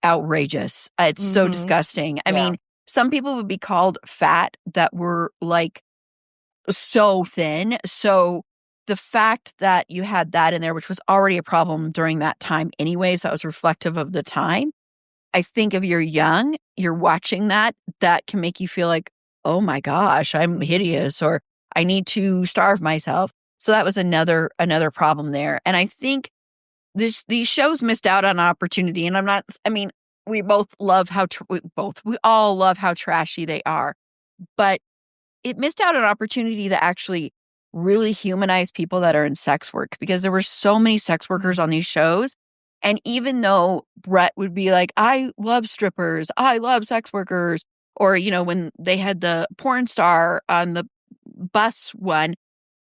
outrageous. It's so disgusting. I mean, some people would be called fat that were so thin. So the fact that you had that in there, which was already a problem during that time anyway, so that was reflective of the time. I think if you're young, you're watching that can make you feel like, oh my gosh, I'm hideous, or I need to starve myself. So that was another problem there. And I think these shows missed out on an opportunity. And we both love we all love how trashy they are, but it missed out on an opportunity to actually really humanize people that are in sex work, because there were so many sex workers on these shows. And even though Brett would be like, I love strippers, I love sex workers, or, when they had the porn star on the bus one,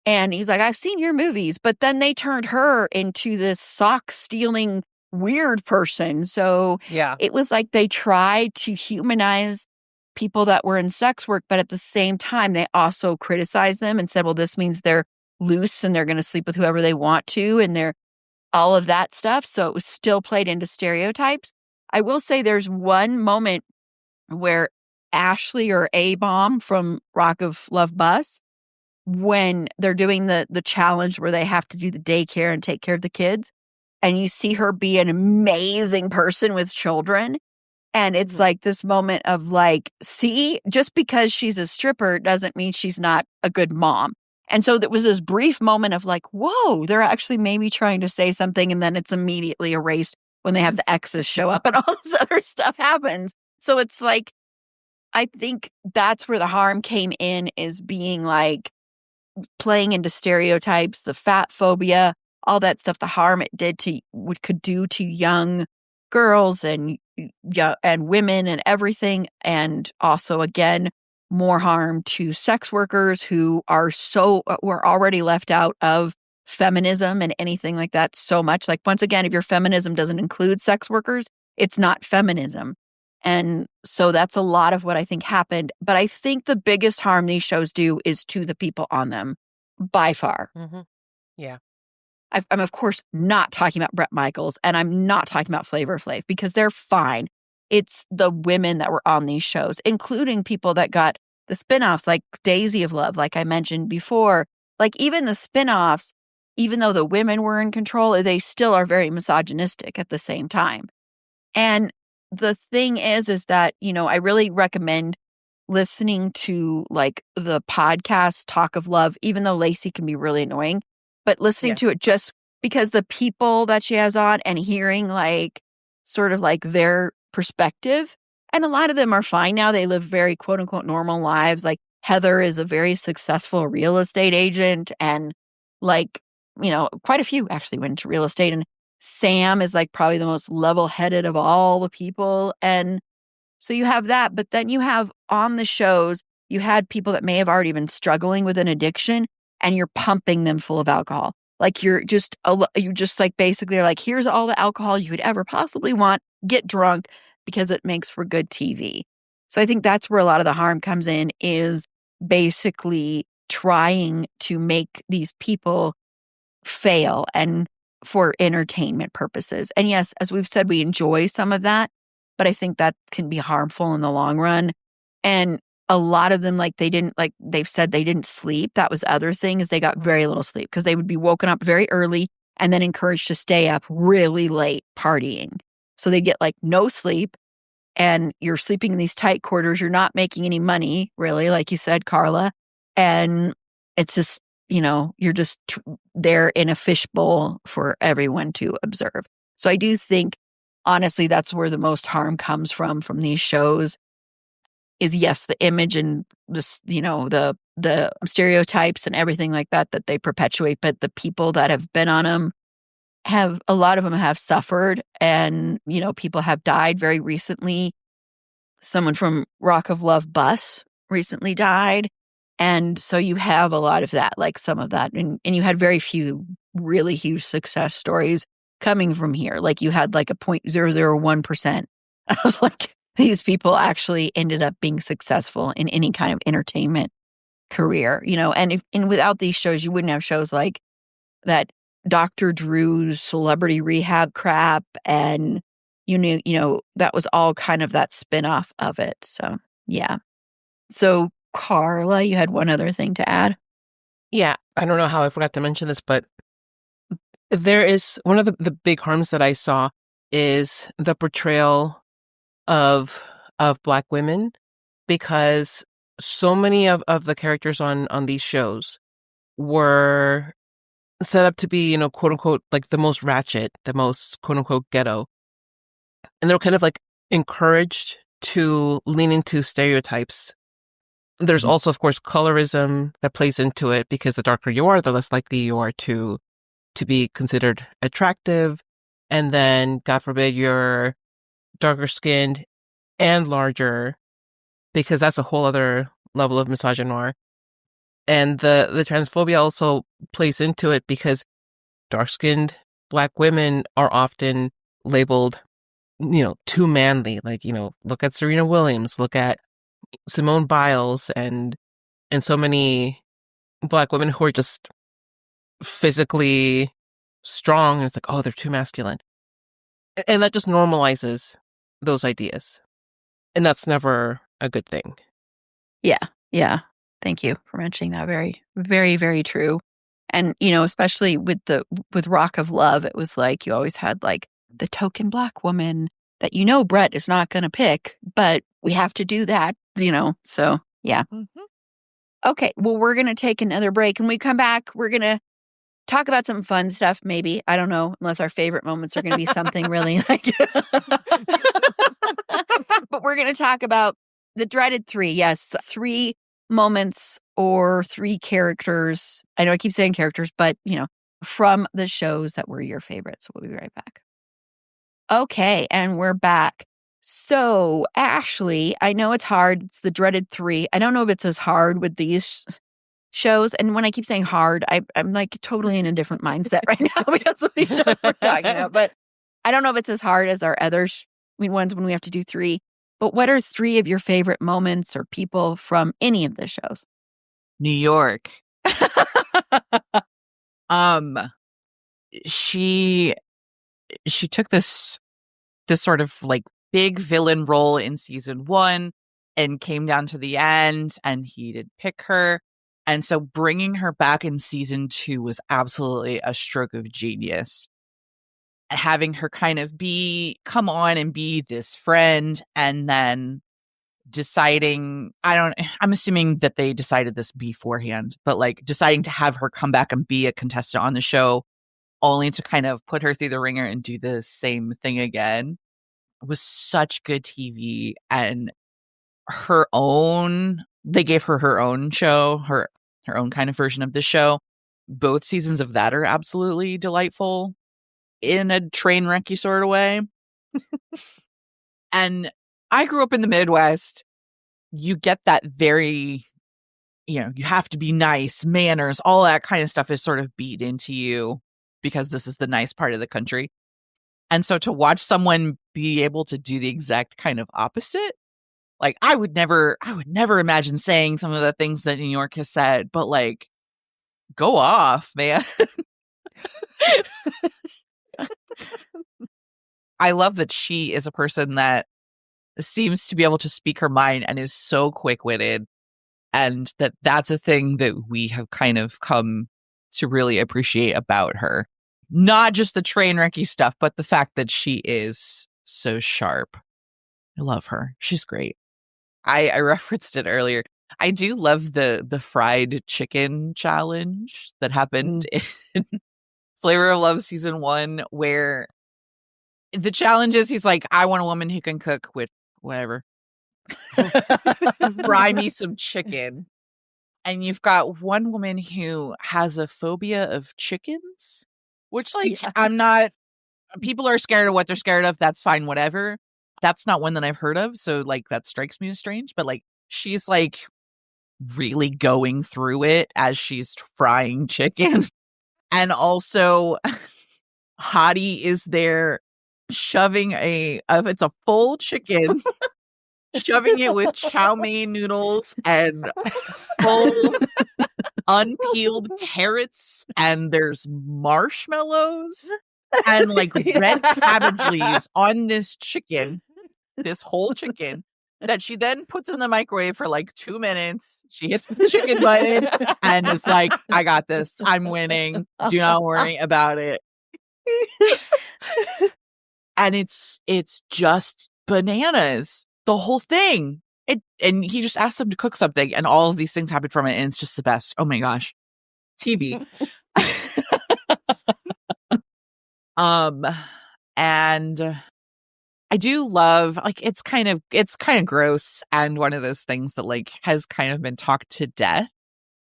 and he's like, I've seen your movies, but then they turned her into this sock stealing weird person. So it was like they tried to humanize people that were in sex work, but at the same time, they also criticized them and said, well, this means they're loose and they're going to sleep with whoever they want to, and they're all of that stuff. So it was still played into stereotypes. I will say there's one moment where Ashley or A-Bomb from Rock of Love Bus, when they're doing the challenge where they have to do the daycare and take care of the kids, and you see her be an amazing person with children. And it's like this moment of see, just because she's a stripper doesn't mean she's not a good mom. And so there was this brief moment of whoa, they're actually maybe trying to say something, and then it's immediately erased when they have the exes show up and all this other stuff happens. So it's I think that's where the harm came in, is being playing into stereotypes, the fat phobia, all that stuff, the harm it could do to young girls and women and everything. And also, again, more harm to sex workers who were already left out of feminism and anything like that so much. Once again, if your feminism doesn't include sex workers, it's not feminism. And so that's a lot of what I think happened. But I think the biggest harm these shows do is to the people on them, by far. Mm-hmm. Yeah. I'm, of course, not talking about Bret Michaels, and I'm not talking about Flavor Flav, because they're fine. It's the women that were on these shows, including people that got the spinoffs, like Daisy of Love, like I mentioned before. Even the spinoffs, even though the women were in control, they still are very misogynistic at the same time. And the thing is that, I really recommend listening to the podcast Talk of Love, even though Lacey can be really annoying, but listening to it just because the people that she has on and hearing sort of their perspective. And a lot of them are fine now. They live very quote unquote normal lives. Heather is a very successful real estate agent, and like, quite a few actually went into real estate. And Sam is like probably the most level-headed of all the people. And so you have that, but then you have on the shows, you had people that may have already been struggling with an addiction, and you're pumping them full of alcohol. Like you just like basically are like, here's all the alcohol you could ever possibly want, get drunk because it makes for good TV. So I think that's where a lot of the harm comes in, is basically trying to make these people fail and for entertainment purposes. And yes, as we've said, we enjoy some of that, but I think that can be harmful in the long run. And a lot of them, they've said they didn't sleep. That was the other thing, is they got very little sleep because they would be woken up very early and then encouraged to stay up really late partying. So they get like no sleep, and you're sleeping in these tight quarters. You're not making any money, really, like you said, Carla. And it's just, you're just there in a fishbowl for everyone to observe. So I do think, honestly, that's where the most harm comes from these shows, is yes, the image and this, the stereotypes and everything like that they perpetuate, but the people that have been on them a lot of them have suffered, and, people have died very recently. Someone from Rock of Love Bus recently died. And so you have a lot of that, like some of that. And you had very few really huge success stories coming from here. Like you had like a 0.001% of like these people actually ended up being successful in any kind of entertainment career, and without these shows, you wouldn't have shows like that Dr. Drew's celebrity rehab crap. And that was all kind of that spinoff of it. So, yeah. So, Carla, you had one other thing to add? Yeah, I don't know how I forgot to mention this, but there is one of the big harms that I saw is the portrayal of Black women, because so many of the characters on these shows were set up to be, quote unquote, like the most ratchet, the most quote unquote ghetto. And they're kind of like encouraged to lean into stereotypes. There's also, of course, colorism that plays into it, because the darker you are, the less likely you are to be considered attractive. And then, God forbid, you're darker skinned and larger, because that's a whole other level of misogyny. And the transphobia also plays into it, because dark-skinned Black women are often labeled, too manly. Like, look at Serena Williams, look at Simone Biles, and so many Black women who are just physically strong. And it's like, oh, they're too masculine. And that just normalizes those ideas. And that's never a good thing. Yeah. Yeah. Thank you for mentioning that. Very, very, very true. And, especially with Rock of Love, it was like you always had like the token Black woman that, Brett is not going to pick, but we have to do that, so yeah. Mm-hmm. Okay. Well, we're going to take another break, and we come back, we're going to talk about some fun stuff, maybe. I don't know, unless our favorite moments are going to be something really like, but we're going to talk about the dreaded 3. Yes. 3 moments or 3 characters. I know I keep saying characters, but, from the shows that were your favorites. We'll be right back. Okay. And we're back. So, Ashley, I know it's hard. It's the dreaded 3. I don't know if it's as hard with these shows. And when I keep saying hard, I'm like totally in a different mindset right now because of these shows we're talking about. But I don't know if it's as hard as our other ones when we have to do 3. But what are 3 of your favorite moments or people from any of the shows? New York. She took this sort of like big villain role in season 1 and came down to the end, and he did pick her. And so bringing her back in season 2 was absolutely a stroke of genius. Having her kind of come on and be this friend, and then deciding, I'm assuming that they decided this beforehand, but like deciding to have her come back and be a contestant on the show, only to kind of put her through the ringer and do the same thing again, was such good TV. And her own they gave her own show, her own kind of version of the show. Both seasons of that are absolutely delightful in a train wrecky sort of way. And I grew up in the Midwest. You get that very, you have to be nice, manners, all that kind of stuff is sort of beat into you because this is the nice part of the country. And so to watch someone be able to do the exact kind of opposite, like I would never imagine saying some of the things that New York has said, but like, go off, man. I love that she is a person that seems to be able to speak her mind and is so quick-witted, and that's a thing that we have kind of come to really appreciate about her. Not just the train wrecky stuff, but the fact that she is so sharp. I love her. She's great. I referenced it earlier. I do love the fried chicken challenge that happened in Flavor of Love season 1, where the challenge is he's like, I want a woman who can cook with whatever. Fry me some chicken. And you've got one woman who has a phobia of chickens, which I'm not, people are scared of what they're scared of. That's fine, whatever. That's not one that I've heard of. So like that strikes me as strange, but like she's like really going through it as she's frying chicken. And also Hottie is there shoving it's a full chicken, shoving it with chow mein noodles and full unpeeled carrots, and there's marshmallows and like red cabbage leaves on this chicken, this whole chicken, that she then puts in the microwave for like 2 minutes. She hits the chicken button and it's like, I got this. I'm winning. Do not worry about it. And it's just bananas. The whole thing. And he just asked them to cook something, and all of these things happen from it, and it's just the best. Oh my gosh. TV. And I do love, like, it's kind of gross and one of those things that like has kind of been talked to death.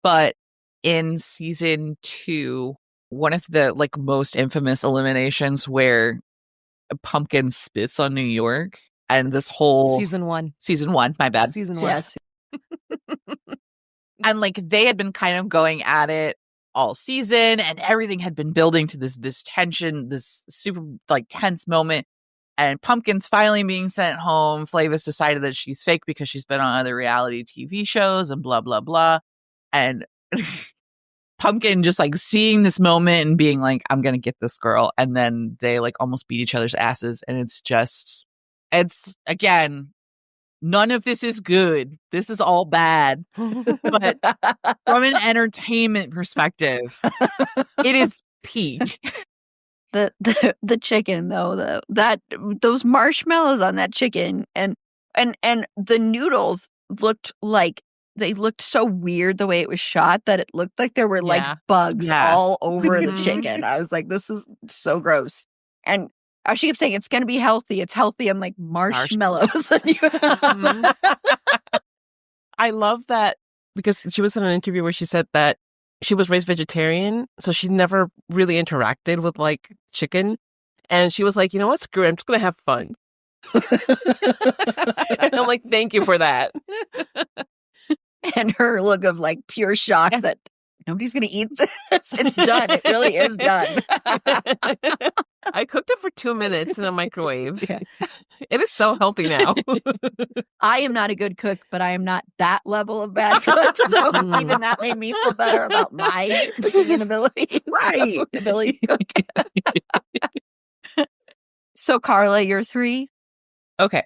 But in season 2, one of the like most infamous eliminations where Pumpkin spits on New York, and this whole season 1, my bad. Season 1. Yes. And like they had been kind of going at it all season, and everything had been building to this tension, this super like tense moment. And Pumpkin's finally being sent home. Flavis decided that she's fake because she's been on other reality TV shows and blah, blah, blah. And Pumpkin just like seeing this moment and being like, I'm going to get this girl. And then they like almost beat each other's asses. And it's again, none of this is good. This is all bad. But from an entertainment perspective, it is peak. The chicken though, those marshmallows on that chicken and the noodles looked so weird the way it was shot that it looked like there were like bugs all over the chicken. I was like, this is so gross. And she kept saying it's going to be healthy. It's healthy. I'm like, marshmallows. I love that because she was in an interview where she said that she was raised vegetarian, so she never really interacted with like chicken. And she was like, you know what, screw it, I'm just going to have fun. And I'm like, thank you for that. And her look of like pure shock that nobody's going to eat this. It's done. It really is done. I cooked it for 2 minutes in a microwave. Yeah. It is so healthy now. I am not a good cook, but I am not that level of bad cook. So even that made me feel better about my cooking inability. Right. So Carla, you're 3. Okay.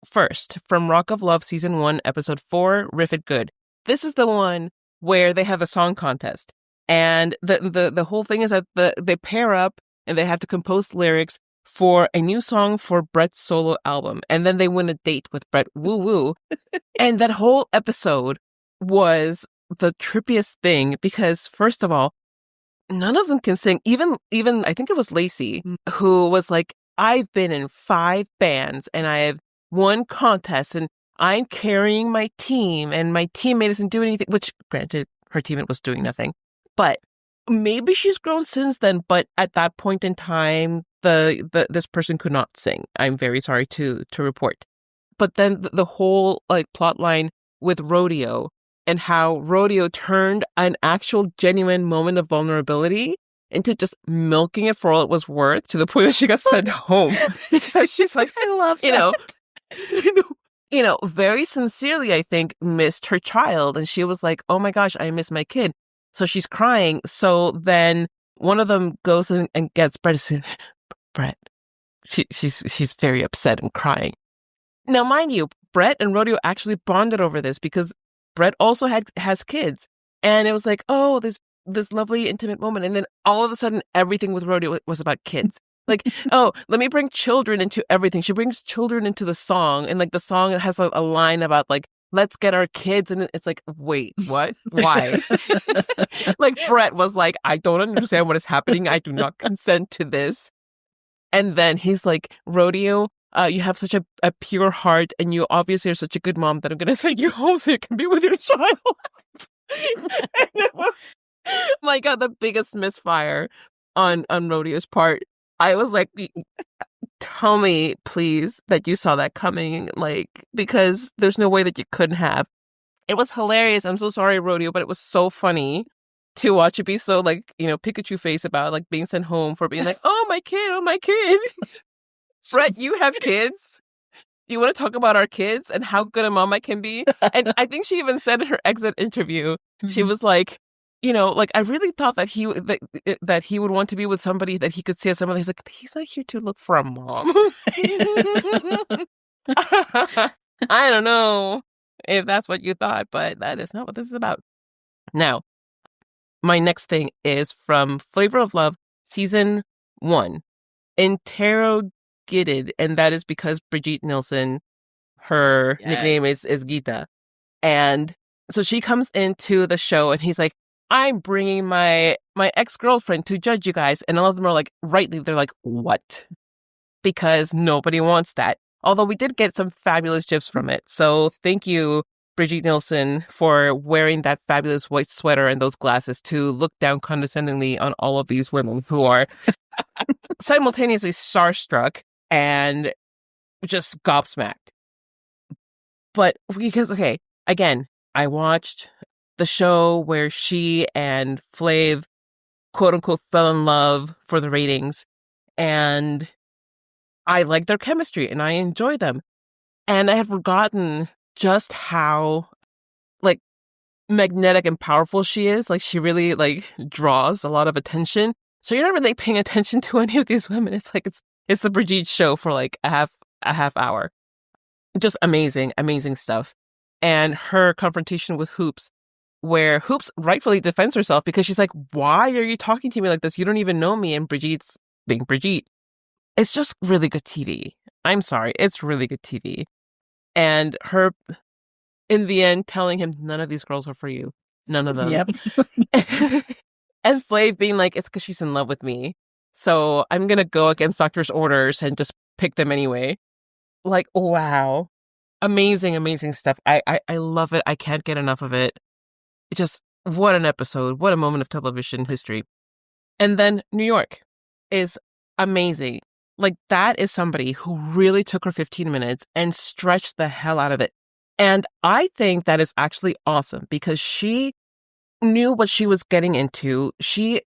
First, from Rock of Love Season 1, Episode 4, Riff It Good. This is the one where they have a song contest. And the whole thing is that they pair up and they have to compose lyrics for a new song for Brett's solo album. And then they win a date with Brett. Woo woo. And that whole episode was the trippiest thing because, first of all, none of them can sing. Even I think it was Lacey who was like, I've been in 5 bands and I have won contests and I'm carrying my team and my teammate doesn't do anything, which granted, her teammate was doing nothing. But maybe she's grown since then. But at that point in time, this person could not sing. I'm very sorry to report. But then the whole like plot line with Rodeo and how Rodeo turned an actual genuine moment of vulnerability into just milking it for all it was worth, to the point that she got sent home. Because she's like, I love very sincerely, I think, missed her child. And she was like, oh my gosh, I miss my kid. So she's crying. So then one of them goes and gets Brett. Brett. She's very upset and crying. Now, mind you, Brett and Rodeo actually bonded over this because Brett also has kids. And it was like, oh, this lovely intimate moment. And then all of a sudden, everything with Rodeo was about kids. Like, oh, let me bring children into everything. She brings children into the song. And like the song has a line about like, let's get our kids. And it's like, wait, what? Why? Like Brett was like, I don't understand what is happening. I do not consent to this. And then he's like, Rodeo, you have such a pure heart and you obviously are such a good mom that I'm going to send you home so you can be with your child. And it was, my God, the biggest misfire on Rodeo's part. I was like, tell me, please, that you saw that coming, like, because there's no way that you couldn't have. It was hilarious. I'm so sorry, Rodeo, but it was so funny to watch it be so, like, Pikachu face about, like, being sent home for being like, oh, my kid. Brett, you have kids? You want to talk about our kids and how good a mom I can be? And I think she even said in her exit interview, she was like, like I really thought that he would want to be with somebody that he could see as somebody. He's like, he's not here to look for a mom. I don't know if that's what you thought, but that is not what this is about. Now, my next thing is from Flavor of Love, season 1, Interrogated, and that is because Brigitte Nielsen, her nickname is Gita, and so she comes into the show, and he's like, I'm bringing my ex-girlfriend to judge you guys. And all of them are like, rightly, they're like, what? Because nobody wants that. Although we did get some fabulous gifs from it. So thank you, Brigitte Nielsen, for wearing that fabulous white sweater and those glasses to look down condescendingly on all of these women who are simultaneously starstruck and just gobsmacked. But because, okay, again, I watched the show where she and Flav, quote unquote, fell in love for the ratings. And I like their chemistry and I enjoy them. And I had forgotten just how, like, magnetic and powerful she is. Like, she really, like, draws a lot of attention. So you're not really paying attention to any of these women. It's like, it's the Brigitte show for like a half hour. Just amazing stuff. And her confrontation with Hoops, where Hoops rightfully defends herself because she's like, why are you talking to me like this? You don't even know me. And Brigitte's being Brigitte. It's just really good TV. I'm sorry. It's really good TV. And her, in the end, telling him, none of these girls are for you. None of them. Yep. And Flav being like, it's because she's in love with me. So I'm going to go against doctor's orders and just pick them anyway. Like, wow. Amazing stuff. I love it. I can't get enough of it. Just what an episode. What a moment of television history. And then New York is amazing. Like, that is somebody who really took her 15 minutes and stretched the hell out of it. And I think that is actually awesome because she knew what she was getting into.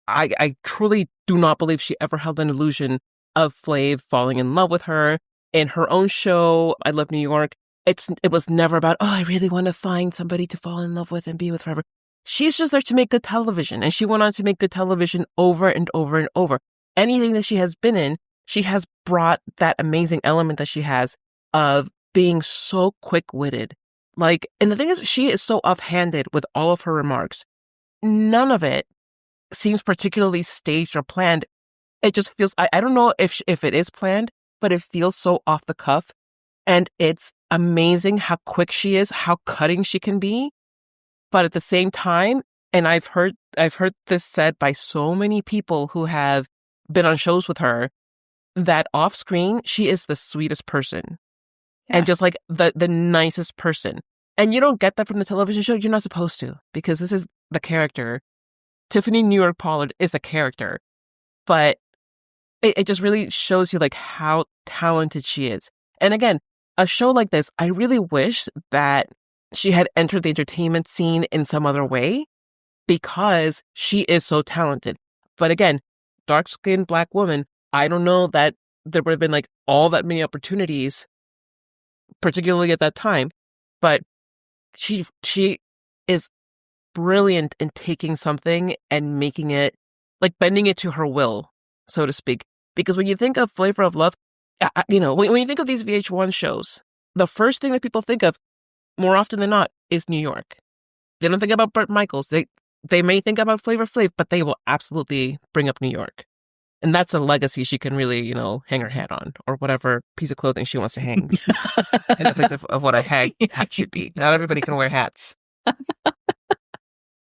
I truly do not believe she ever held an illusion of Flav falling in love with her. In her own show, I Love New York, it was never about, oh, I really want to find somebody to fall in love with and be with forever. She's just there to make good television. And she went on to make good television over and over and over. Anything that she has been in, she has brought that amazing element that she has of being so quick-witted. Like, and the thing is, she is so offhanded with all of her remarks. None of it seems particularly staged or planned. It just feels, I don't know if it is planned, but it feels so off the cuff. And it's amazing how quick she is, how cutting she can be. But at the same time, and I've heard this said by so many people who have been on shows with her, that off screen, she is the sweetest person. and just like the nicest person. And you don't get that from the television show. You're not supposed to, because this is the character. Tiffany New York Pollard is a character, but it just really shows you like how talented she is. And again, a show like this, I really wish that she had entered the entertainment scene in some other way, because she is so talented. But again, dark-skinned Black woman, I don't know that there would have been like all that many opportunities, particularly at that time. But she is brilliant in taking something and making it, like bending it to her will, so to speak. Because when you think of Flavor of Love, when you think of these VH1 shows, the first thing that people think of, more often than not, is New York. They don't think about Bret Michaels. They may think about Flavor Flav, but they will absolutely bring up New York. And that's a legacy she can really, hang her hat on, or whatever piece of clothing she wants to hang in the place of what a hat should be. Not everybody can wear hats.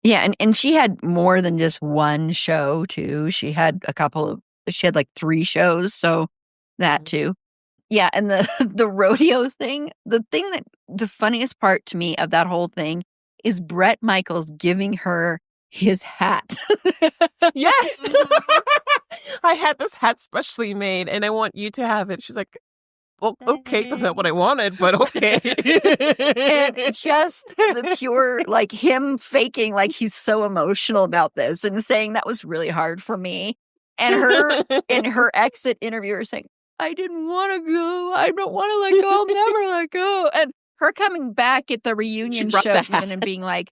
Yeah, and she had more than just one show, too. She had like 3 shows, so that, too. Yeah, and the rodeo thing, the funniest part to me of that whole thing is Bret Michaels giving her his hat. Yes. I had this hat specially made and I want you to have it. She's like, well, okay, that's not what I wanted, but okay. And just the pure, like him faking like he's so emotional about this and saying that was really hard for me. And her in her exit interview saying, I didn't want to go. I don't want to let go. I'll never let go. And her coming back at the reunion show and being like,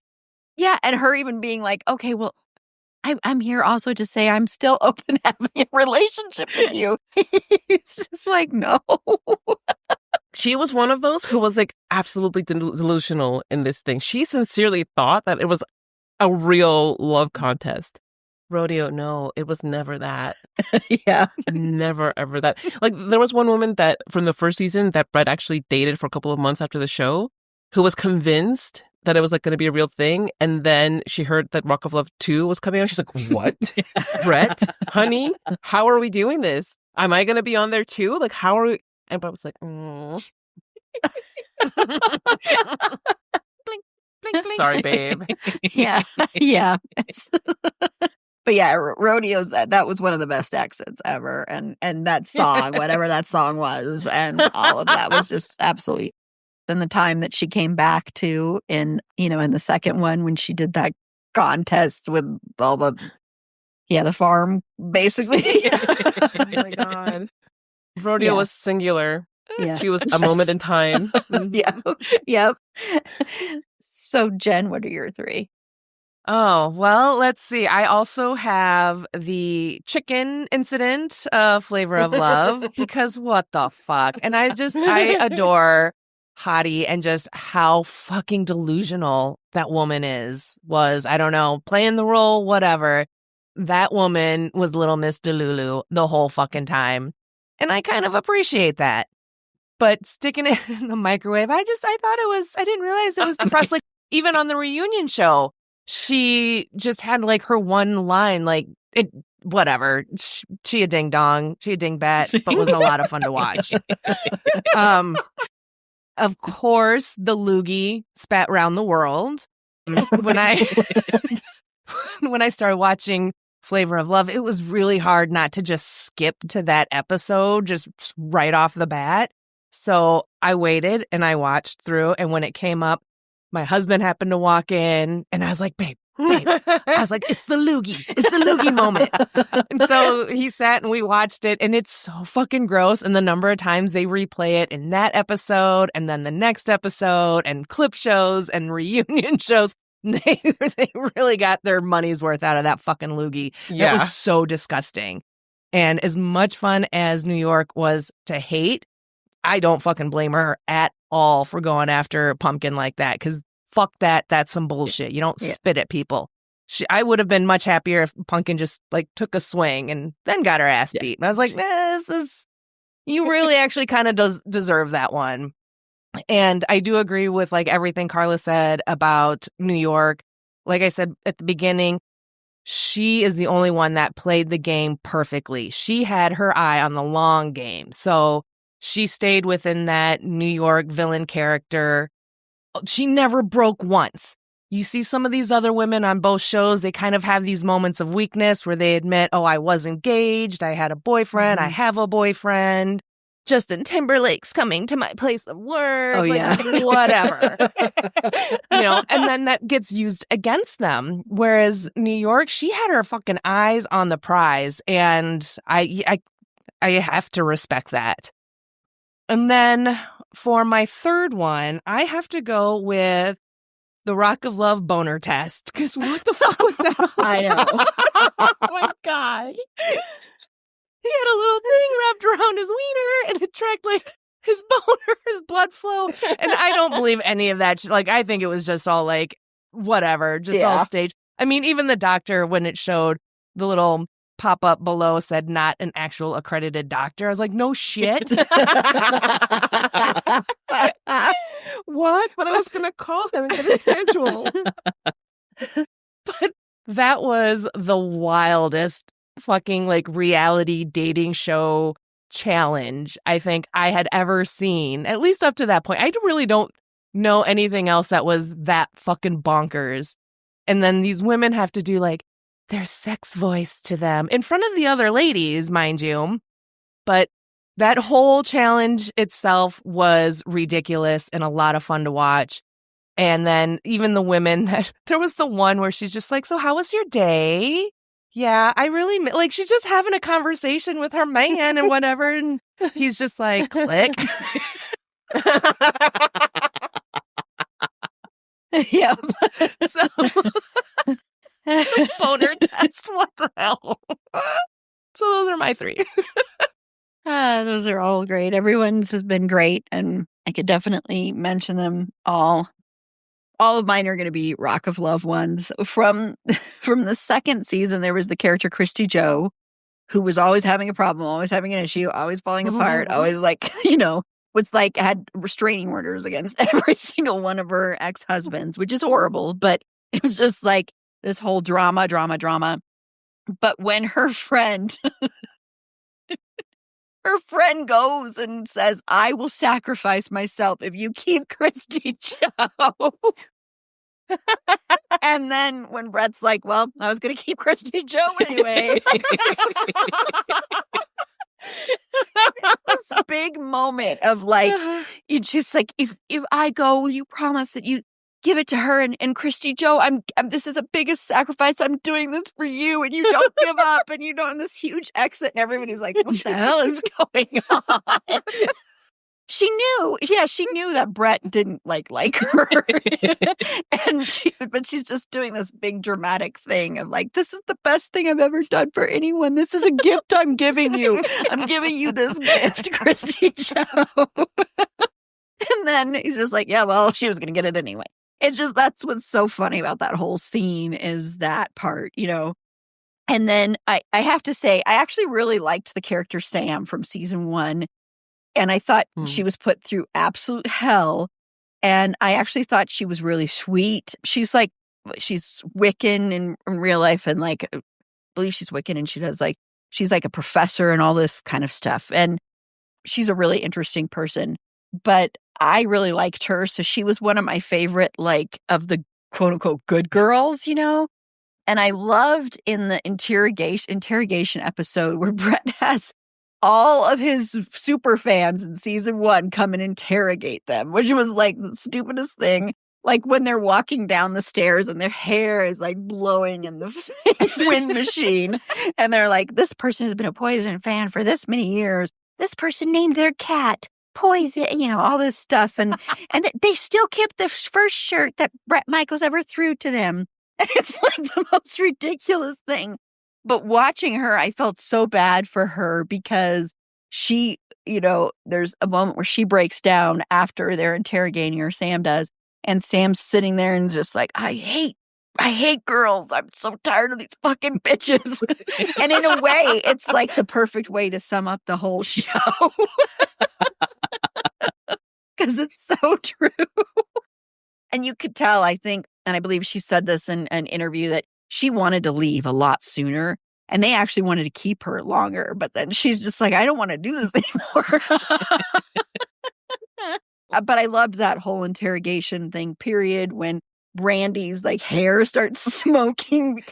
yeah, and her even being like, okay, well, I'm here also to say I'm still open to having a relationship with you. It's just like, no. She was one of those who was like absolutely delusional in this thing. She sincerely thought that it was a real love contest. Rodeo, no, it was never that. Yeah. Never, ever that. Like, there was one woman that from the first season that Brett actually dated for a couple of months after the show, who was convinced that it was like going to be a real thing. And then she heard that Rock of Love 2 was coming out. She's like, what? Brett, honey, how are we doing this? Am I going to be on there too? Like, how are we? And Brett was like, blink, blink, blink. Sorry, babe. Yeah. Yeah. But yeah, Rodeo's that was one of the best exits ever. And that song, whatever that song was, and all of that was just absolutely. And the time that she came back to in the second one when she did that contest with all the farm, basically. Oh my God. Rodeo was singular. Yeah. She was a moment in time. Yeah. Yep. So Jenn, what are your 3? Oh, well, let's see. I also have the chicken incident of Flavor of Love, because what the fuck? And I adore Hottie and just how fucking delusional that woman was, I don't know, playing the role, whatever. That woman was Little Miss Delulu the whole fucking time. And I kind of appreciate that. But sticking it in the microwave, I didn't realize it was depressed. Like, even on the reunion show, she just had like her one line, like, whatever. She a ding dong, she a ding bat, but was a lot of fun to watch. Of course, the loogie spat round the world. When I started watching Flavor of Love, it was really hard not to just skip to that episode just right off the bat. So I waited and I watched through. And when it came up, my husband happened to walk in and I was like, babe. I was like, it's the loogie. It's the loogie moment. And so he sat and we watched it, and it's so fucking gross. And the number of times they replay it in that episode and then the next episode and clip shows and reunion shows, they really got their money's worth out of that fucking loogie. Yeah. It was so disgusting. And as much fun as New York was to hate, I don't fucking blame her at all for going after Pumpkin like that, because fuck that. That's some bullshit. You don't spit at people. I would have been much happier if Pumpkin just like took a swing and then got her ass beat. And I was like, you really actually kind of deserve that one. And I do agree with like everything Carla said about New York. Like I said at the beginning, she is the only one that played the game perfectly. She had her eye on the long game. So she stayed within that New York villain character. She never broke once. You see some of these other women on both shows, they kind of have these moments of weakness where they admit, oh, I was engaged, I had a boyfriend, I have a boyfriend. Justin Timberlake's coming to my place of work. Oh, yeah. Whatever. And then that gets used against them. Whereas New York, she had her fucking eyes on the prize. And I have to respect that. And then for my third one, I have to go with the Rock of Love boner test. Because what the fuck was that? I know. Oh my God. He had a little thing wrapped around his wiener and it tracked like his boner, his blood flow. And I don't believe any of that. Like, I think it was just all like, whatever, just all staged. I mean, even the doctor, when it showed the little pop up below said not an actual accredited doctor. I was like, no shit. What? But I was going to call him and get a schedule. But that was the wildest fucking like reality dating show challenge I think I had ever seen, at least up to that point. I really don't know anything else that was that fucking bonkers. And then these women have to do like their sex voice to them in front of the other ladies, mind you. But that whole challenge itself was ridiculous and a lot of fun to watch. And then even the women, there was the one where she's just like, so how was your day? Yeah, I really, like, she's just having a conversation with her man and whatever. And he's just like, click. Yep. So, the boner test, what the hell? So those are my three. Those are all great. Everyone's has been great, and I could definitely mention them all. All of mine are going to be Rock of Love ones. From the second season, there was the character Christy Joe, who was always having a problem, always having an issue, always falling apart, always like, was like had restraining orders against every single one of her ex-husbands, which is horrible, but it was just like this whole drama. But when her friend goes and says, I will sacrifice myself if you keep Christy Joe. And then when Brett's like, well, I was going to keep Christy Joe anyway. This big moment of like, you just like, if I go, will you promise that you give it to her and Christy Joe? I'm this is the biggest sacrifice. I'm doing this for you, and you don't give up, and you don't. And this huge exit, and everybody's like, what the hell is going on? She knew that Brett didn't like her, but she's just doing this big dramatic thing of like, this is the best thing I've ever done for anyone. This is a gift I'm giving you. I'm giving you this gift, Christy Joe. And then he's just like, yeah, well, she was going to get it anyway. It's just, that's what's so funny about that whole scene is that part, And then I have to say, I actually really liked the character Sam from season 1. And I thought she was put through absolute hell. And I actually thought she was really sweet. She's Wiccan in real life. And like, I believe she's Wiccan, and she's like a professor and all this kind of stuff. And she's a really interesting person. But I really liked her. So she was one of my favorite, like, of the quote unquote good girls, And I loved in the interrogation episode where Brett has all of his super fans in season 1 come and interrogate them, which was like the stupidest thing. Like when they're walking down the stairs and their hair is like blowing in the wind machine. And they're like, this person has been a Poison fan for this many years. This person named their cat Poison, all this stuff. And they still kept the first shirt that Bret Michaels ever threw to them. And it's like the most ridiculous thing. But watching her, I felt so bad for her because she, there's a moment where she breaks down after they're interrogating her, Sam does. And Sam's sitting there and just like, I hate girls. I'm so tired of these fucking bitches. And in a way, it's like the perfect way to sum up the whole show. Because it's so true. And you could tell, I think, and I believe she said this in an interview, that she wanted to leave a lot sooner. And they actually wanted to keep her longer, but then she's just like, I don't want to do this anymore. But I loved that whole interrogation thing, period, when Brandy's like hair starts smoking.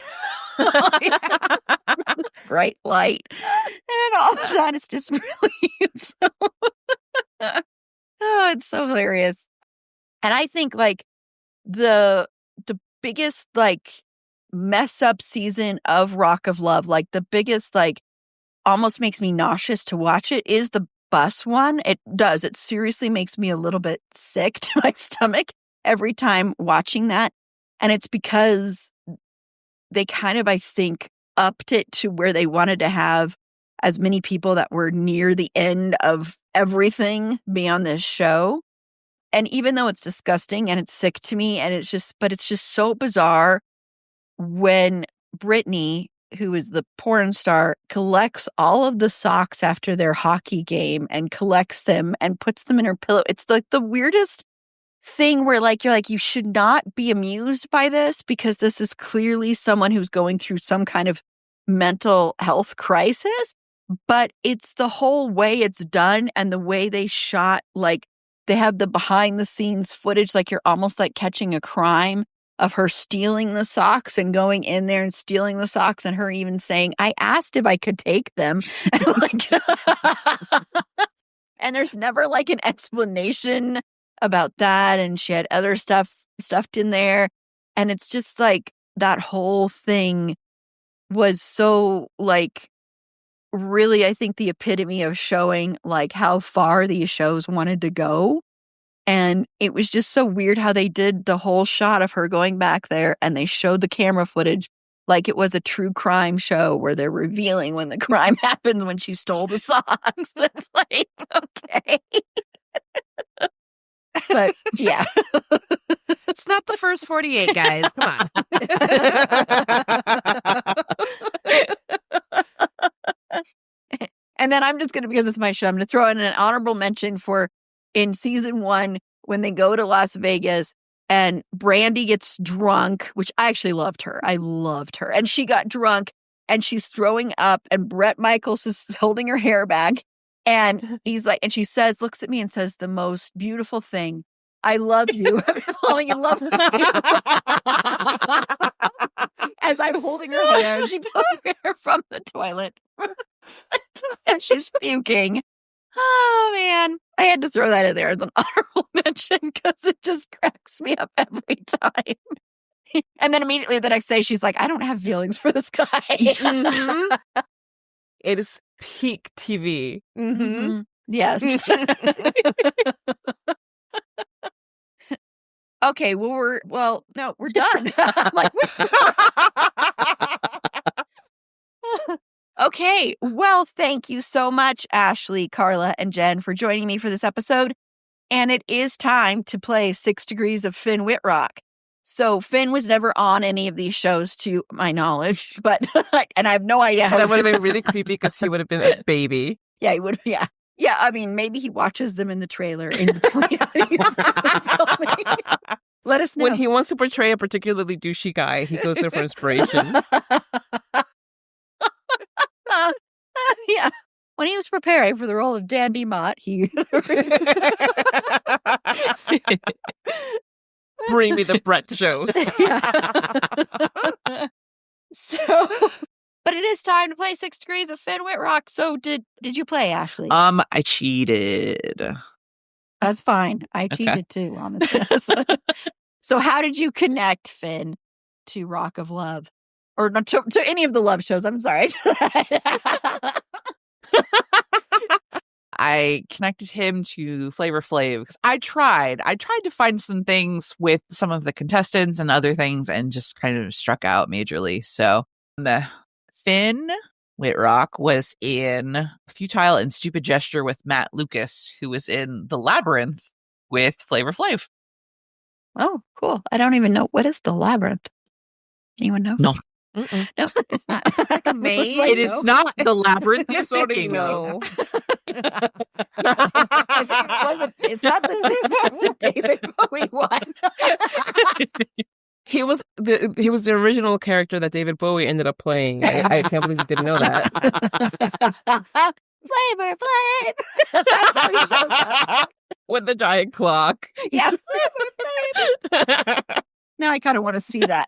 Bright light and all of that is just really it's so hilarious. And I think like the biggest like mess up season of Rock of Love, like the biggest like almost makes me nauseous to watch it, is the bus one. It does. It seriously makes me a little bit sick to my stomach every time watching that. And it's because they kind of, I think, upped it to where they wanted to have as many people that were near the end of everything be on this show. And even though it's disgusting and it's sick to me, and it's just so bizarre when Brittany, who is the porn star, collects all of the socks after their hockey game and collects them and puts them in her pillow. It's like the weirdest thing where like you're like, you should not be amused by this because this is clearly someone who's going through some kind of mental health crisis. But it's the whole way it's done and the way they shot, like they have the behind the scenes footage, like you're almost like catching a crime of her stealing the socks and going in there and stealing the socks, and her even saying, I asked if I could take them. Like, and there's never like an explanation about that. And she had other stuff stuffed in there. And it's just like that whole thing was so like really, I think, the epitome of showing like how far these shows wanted to go. And it was just so weird how they did the whole shot of her going back there, and they showed the camera footage like it was a true crime show where they're revealing when the crime happens when she stole the socks. It's like, okay. But yeah. It's not the first 48, guys. Come on. And then I'm just going to, because it's my show, I'm going to throw in an honorable mention for in season 1 when they go to Las Vegas and Brandy gets drunk, which I actually loved her. I loved her. And she got drunk and she's throwing up, and Bret Michaels is holding her hair back. And he's like, and she says, looks at me and says the most beautiful thing. I love you. I'm falling in love with you. As I'm holding her hair, and she pulls her hair from the toilet. And she's puking. Oh, man. I had to throw that in there as an honorable mention because it just cracks me up every time. And then immediately the next day, she's like, I don't have feelings for this guy. Mm-hmm. It is peak TV. Mm-hmm. Yes. Okay, well, no, we're done. Like, okay, well, thank you so much, Ashley, Carla, and Jenn, for joining me for this episode. And it is time to play 6 Degrees of Finn Whitrock. So Finn was never on any of these shows, to my knowledge, but and I have no idea. So that would have been really creepy because he would have been a baby. Yeah, he would. Yeah. Yeah, I mean, maybe he watches them in the trailer in between. Let us know. When he wants to portray a particularly douchey guy, he goes there for inspiration. Yeah. When he was preparing for the role of Dandy Mott, he... Bring me the Brett shows. So... But it is time to play 6 Degrees of Finn Whitrock. So did you play, Ashley? I cheated. That's fine. I cheated too, honestly. So how did you connect Finn to Rock of Love? Or not to any of the love shows? I'm sorry. I connected him to Flavor Flav because I tried to find some things with some of the contestants and other things and just kind of struck out majorly. So Finn Whitrock was in Futile and Stupid Gesture with Matt Lucas, who was in The Labyrinth with Flavor Flav. Oh, cool. I don't even know. What is The Labyrinth? Anyone know? No. Mm-mm. No, it's not. It is not The Labyrinth. It's already no. It's not the David Bowie one. He was He was the original character that David Bowie ended up playing. I can't believe you didn't know that. Flavor Flav. That's how he shows up. With the giant clock. Yeah, Flavor Flav. Now I kind of want to see that.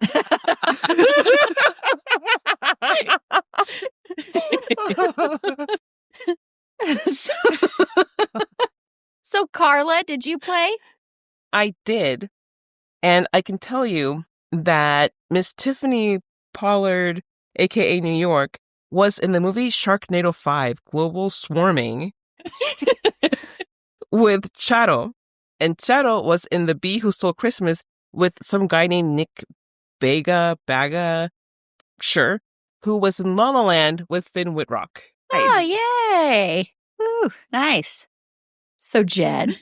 So, Carla, did you play? I did. And I can tell you that Miss Tiffany Pollard, a.k.a. New York, was in the movie Sharknado 5, Global Swarming, with Charo. And Charo was in The Bee Who Stole Christmas with some guy named Nick Baga, sure, who was in La La Land with Finn Wittrock. Oh, yay. Ooh, nice. So, Jenn?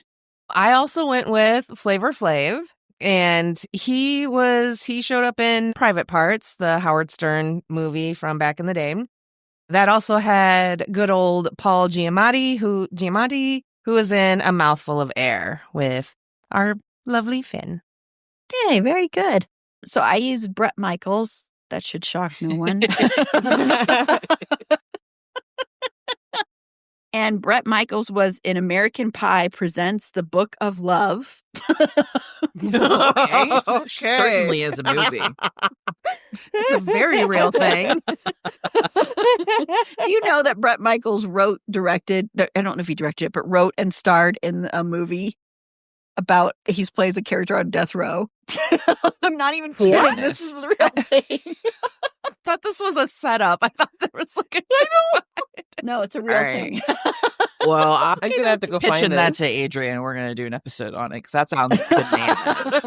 I also went with Flavor Flav, and he showed up in Private Parts, the Howard Stern movie from back in the day. That also had good old Paul Giamatti, who was in A Mouthful of Air with our lovely Finn. Hey, very good. So I used Bret Michaels. That should shock no one. And Bret Michaels was in American Pie Presents The Book of Love. Okay. Certainly is a movie. It's a very real thing. Do you know that Bret Michaels directed, I don't know if he directed it, but wrote and starred in a movie about, he plays a character on death row. I'm not even kidding. What? This is the real thing. I thought this was a setup. I thought there was like a No, it's a real thing. Well, I'm I'm going to have to go find pitching that this. to Adrian. We're going to do an episode on it because that sounds bananas.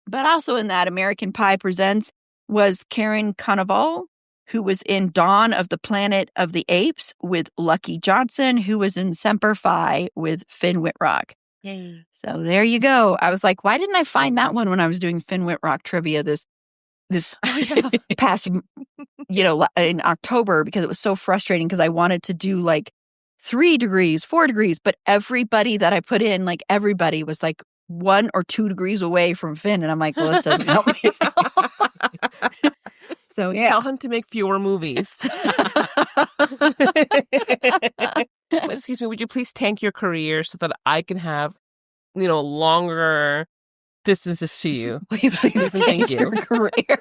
But also in that American Pie Presents was Karen Conoval, who was in Dawn of the Planet of the Apes with Lucky Johnson, who was in Semper Fi with Finn Wittrock. Yay. So there you go. I was like, why didn't I find that one when I was doing Finn Wittrock trivia this past, in October, because it was so frustrating because I wanted to do like 3 degrees, 4 degrees, but everybody that I put in, like everybody was like 1 or 2 degrees away from Finn. And I'm like, well, this doesn't help me. So yeah. Tell him to make fewer movies. Excuse me, would you please tank your career so that I can have, longer distances to you? Will you please Thank change your career?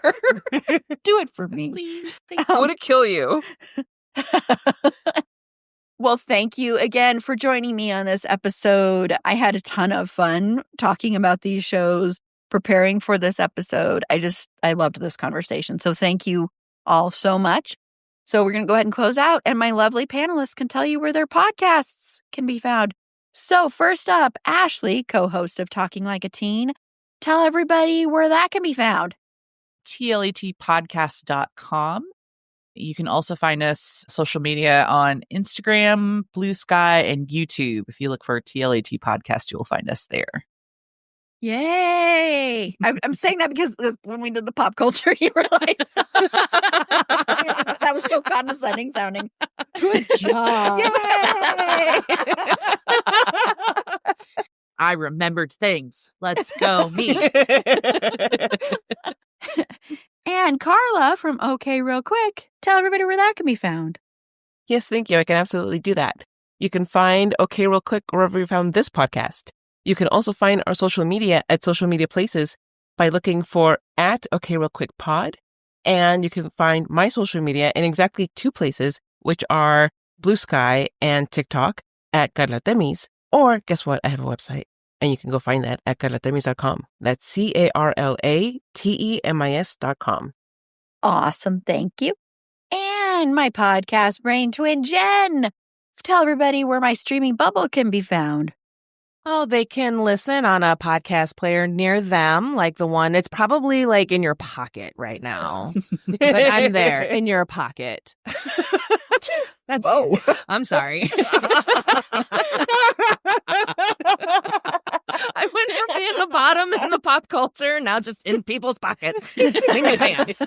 Do it for me. Please. Would it kill you? Well, thank you again for joining me on this episode. I had a ton of fun talking about these shows, preparing for this episode. I loved this conversation. So thank you all so much. So we're going to go ahead and close out, and my lovely panelists can tell you where their podcasts can be found. So first up, Ashley, co-host of Talking Like a Teen. Tell everybody where that can be found. tletpodcast.com. You can also find us social media on Instagram, Blue Sky, and YouTube. If you look for TLAT Podcast, you will find us there. Yay! I'm saying that because when we did the pop culture, you were like, that was so condescending sounding. Good job. Yay! I remembered things. Let's go, me. And Carla from OK Real Quick, tell everybody where that can be found. Yes, thank you. I can absolutely do that. You can find OK Real Quick wherever you found this podcast. You can also find our social media at social media places by looking for @OK Real Quick Pod. And you can find my social media in exactly 2 places, which are Blue Sky and TikTok at Carla Temis. Or guess what? I have a website. And you can go find that at carlatemis.com. That's CarlaTemis.com. Awesome. Thank you. And my podcast brain twin, Jenn. Tell everybody where my streaming bubble can be found. Oh, they can listen on a podcast player near them, like the one, it's probably like in your pocket right now. But I'm there in your pocket. That's, Whoa. I'm sorry. I went from being the bottom in the pop culture, now just in people's pockets, in your pants.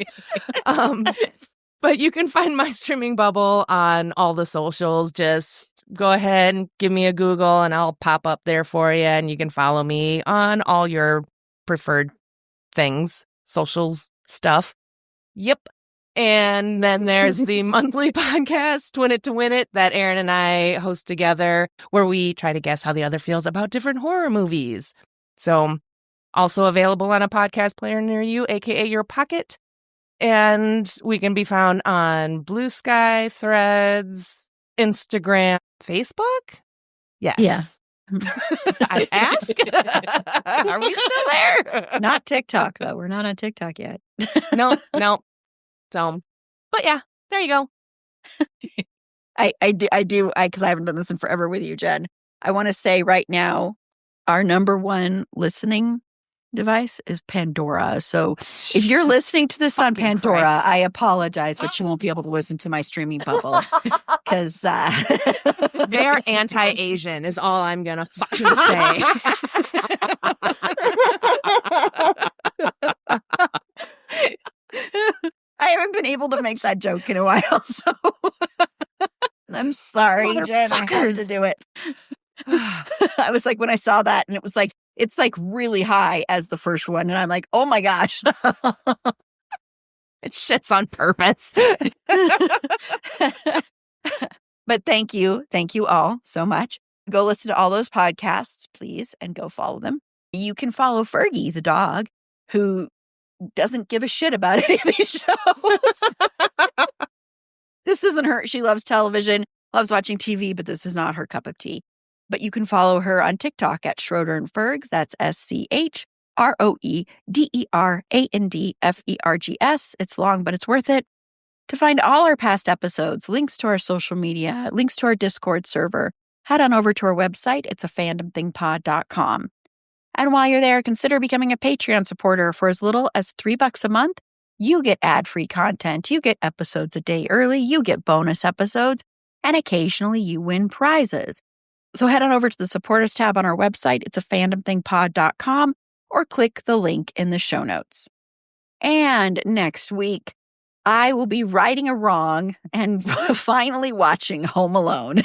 But you can find my streaming bubble on all the socials. Just go ahead and give me a Google and I'll pop up there for you. And you can follow me on all your preferred things, socials stuff. Yep. And then there's the monthly podcast, Twin It to Win It, that Erin and I host together, where we try to guess how the other feels about different horror movies. So also available on a podcast player near you, aka your pocket. And we can be found on Blue Sky, Threads, Instagram, Facebook. Yes. Yeah. I ask. Are we still there? Not TikTok, though. We're not on TikTok yet. No. So, but yeah, there you go. I do, because I haven't done this in forever with you, Jen. I want to say right now, our number one listening device is Pandora. So if you're listening to this on Pandora, Christ. I apologize, but you won't be able to listen to my streaming bubble because They are anti-Asian is all I'm going to fucking say. I haven't been able to make that joke in a while, so I'm sorry, Jen. I had to do it. I was like, when I saw that, and it was like, it's like really high as the first one, and I'm like, oh my gosh. It shits on purpose. But thank you all so much. Go listen to all those podcasts, please, and go follow them. You can follow Fergie, the dog, who doesn't give a shit about any of these shows. This isn't her. She loves television, loves watching TV, but this is not her cup of tea. But you can follow her on TikTok at Schroeder and Fergs. That's SCHROEDERANDFERGS. It's long, but it's worth it. To find all our past episodes, links to our social media, links to our Discord server, head on over to our website. It's a fandomthingpod.com. And while you're there, consider becoming a Patreon supporter for as little as $3 a month. You get ad-free content, you get episodes a day early, you get bonus episodes, and occasionally you win prizes. So head on over to the supporters tab on our website. It's a fandomthingpod.com, or click the link in the show notes. And next week, I will be righting a wrong and finally watching Home Alone.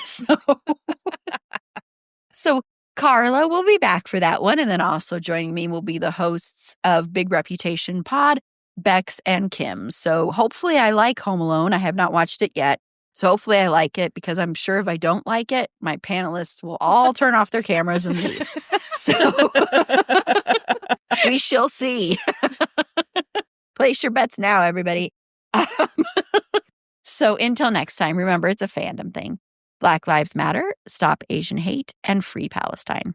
So Carla will be back for that one. And then also joining me will be the hosts of Big Reputation Pod, Bex and Kim. So hopefully I like Home Alone. I have not watched it yet. So hopefully I like it, because I'm sure if I don't like it, my panelists will all turn off their cameras and leave. So we shall see. Place your bets now, everybody. So until next time, remember, it's a fandom thing. Black Lives Matter, Stop Asian Hate, and Free Palestine.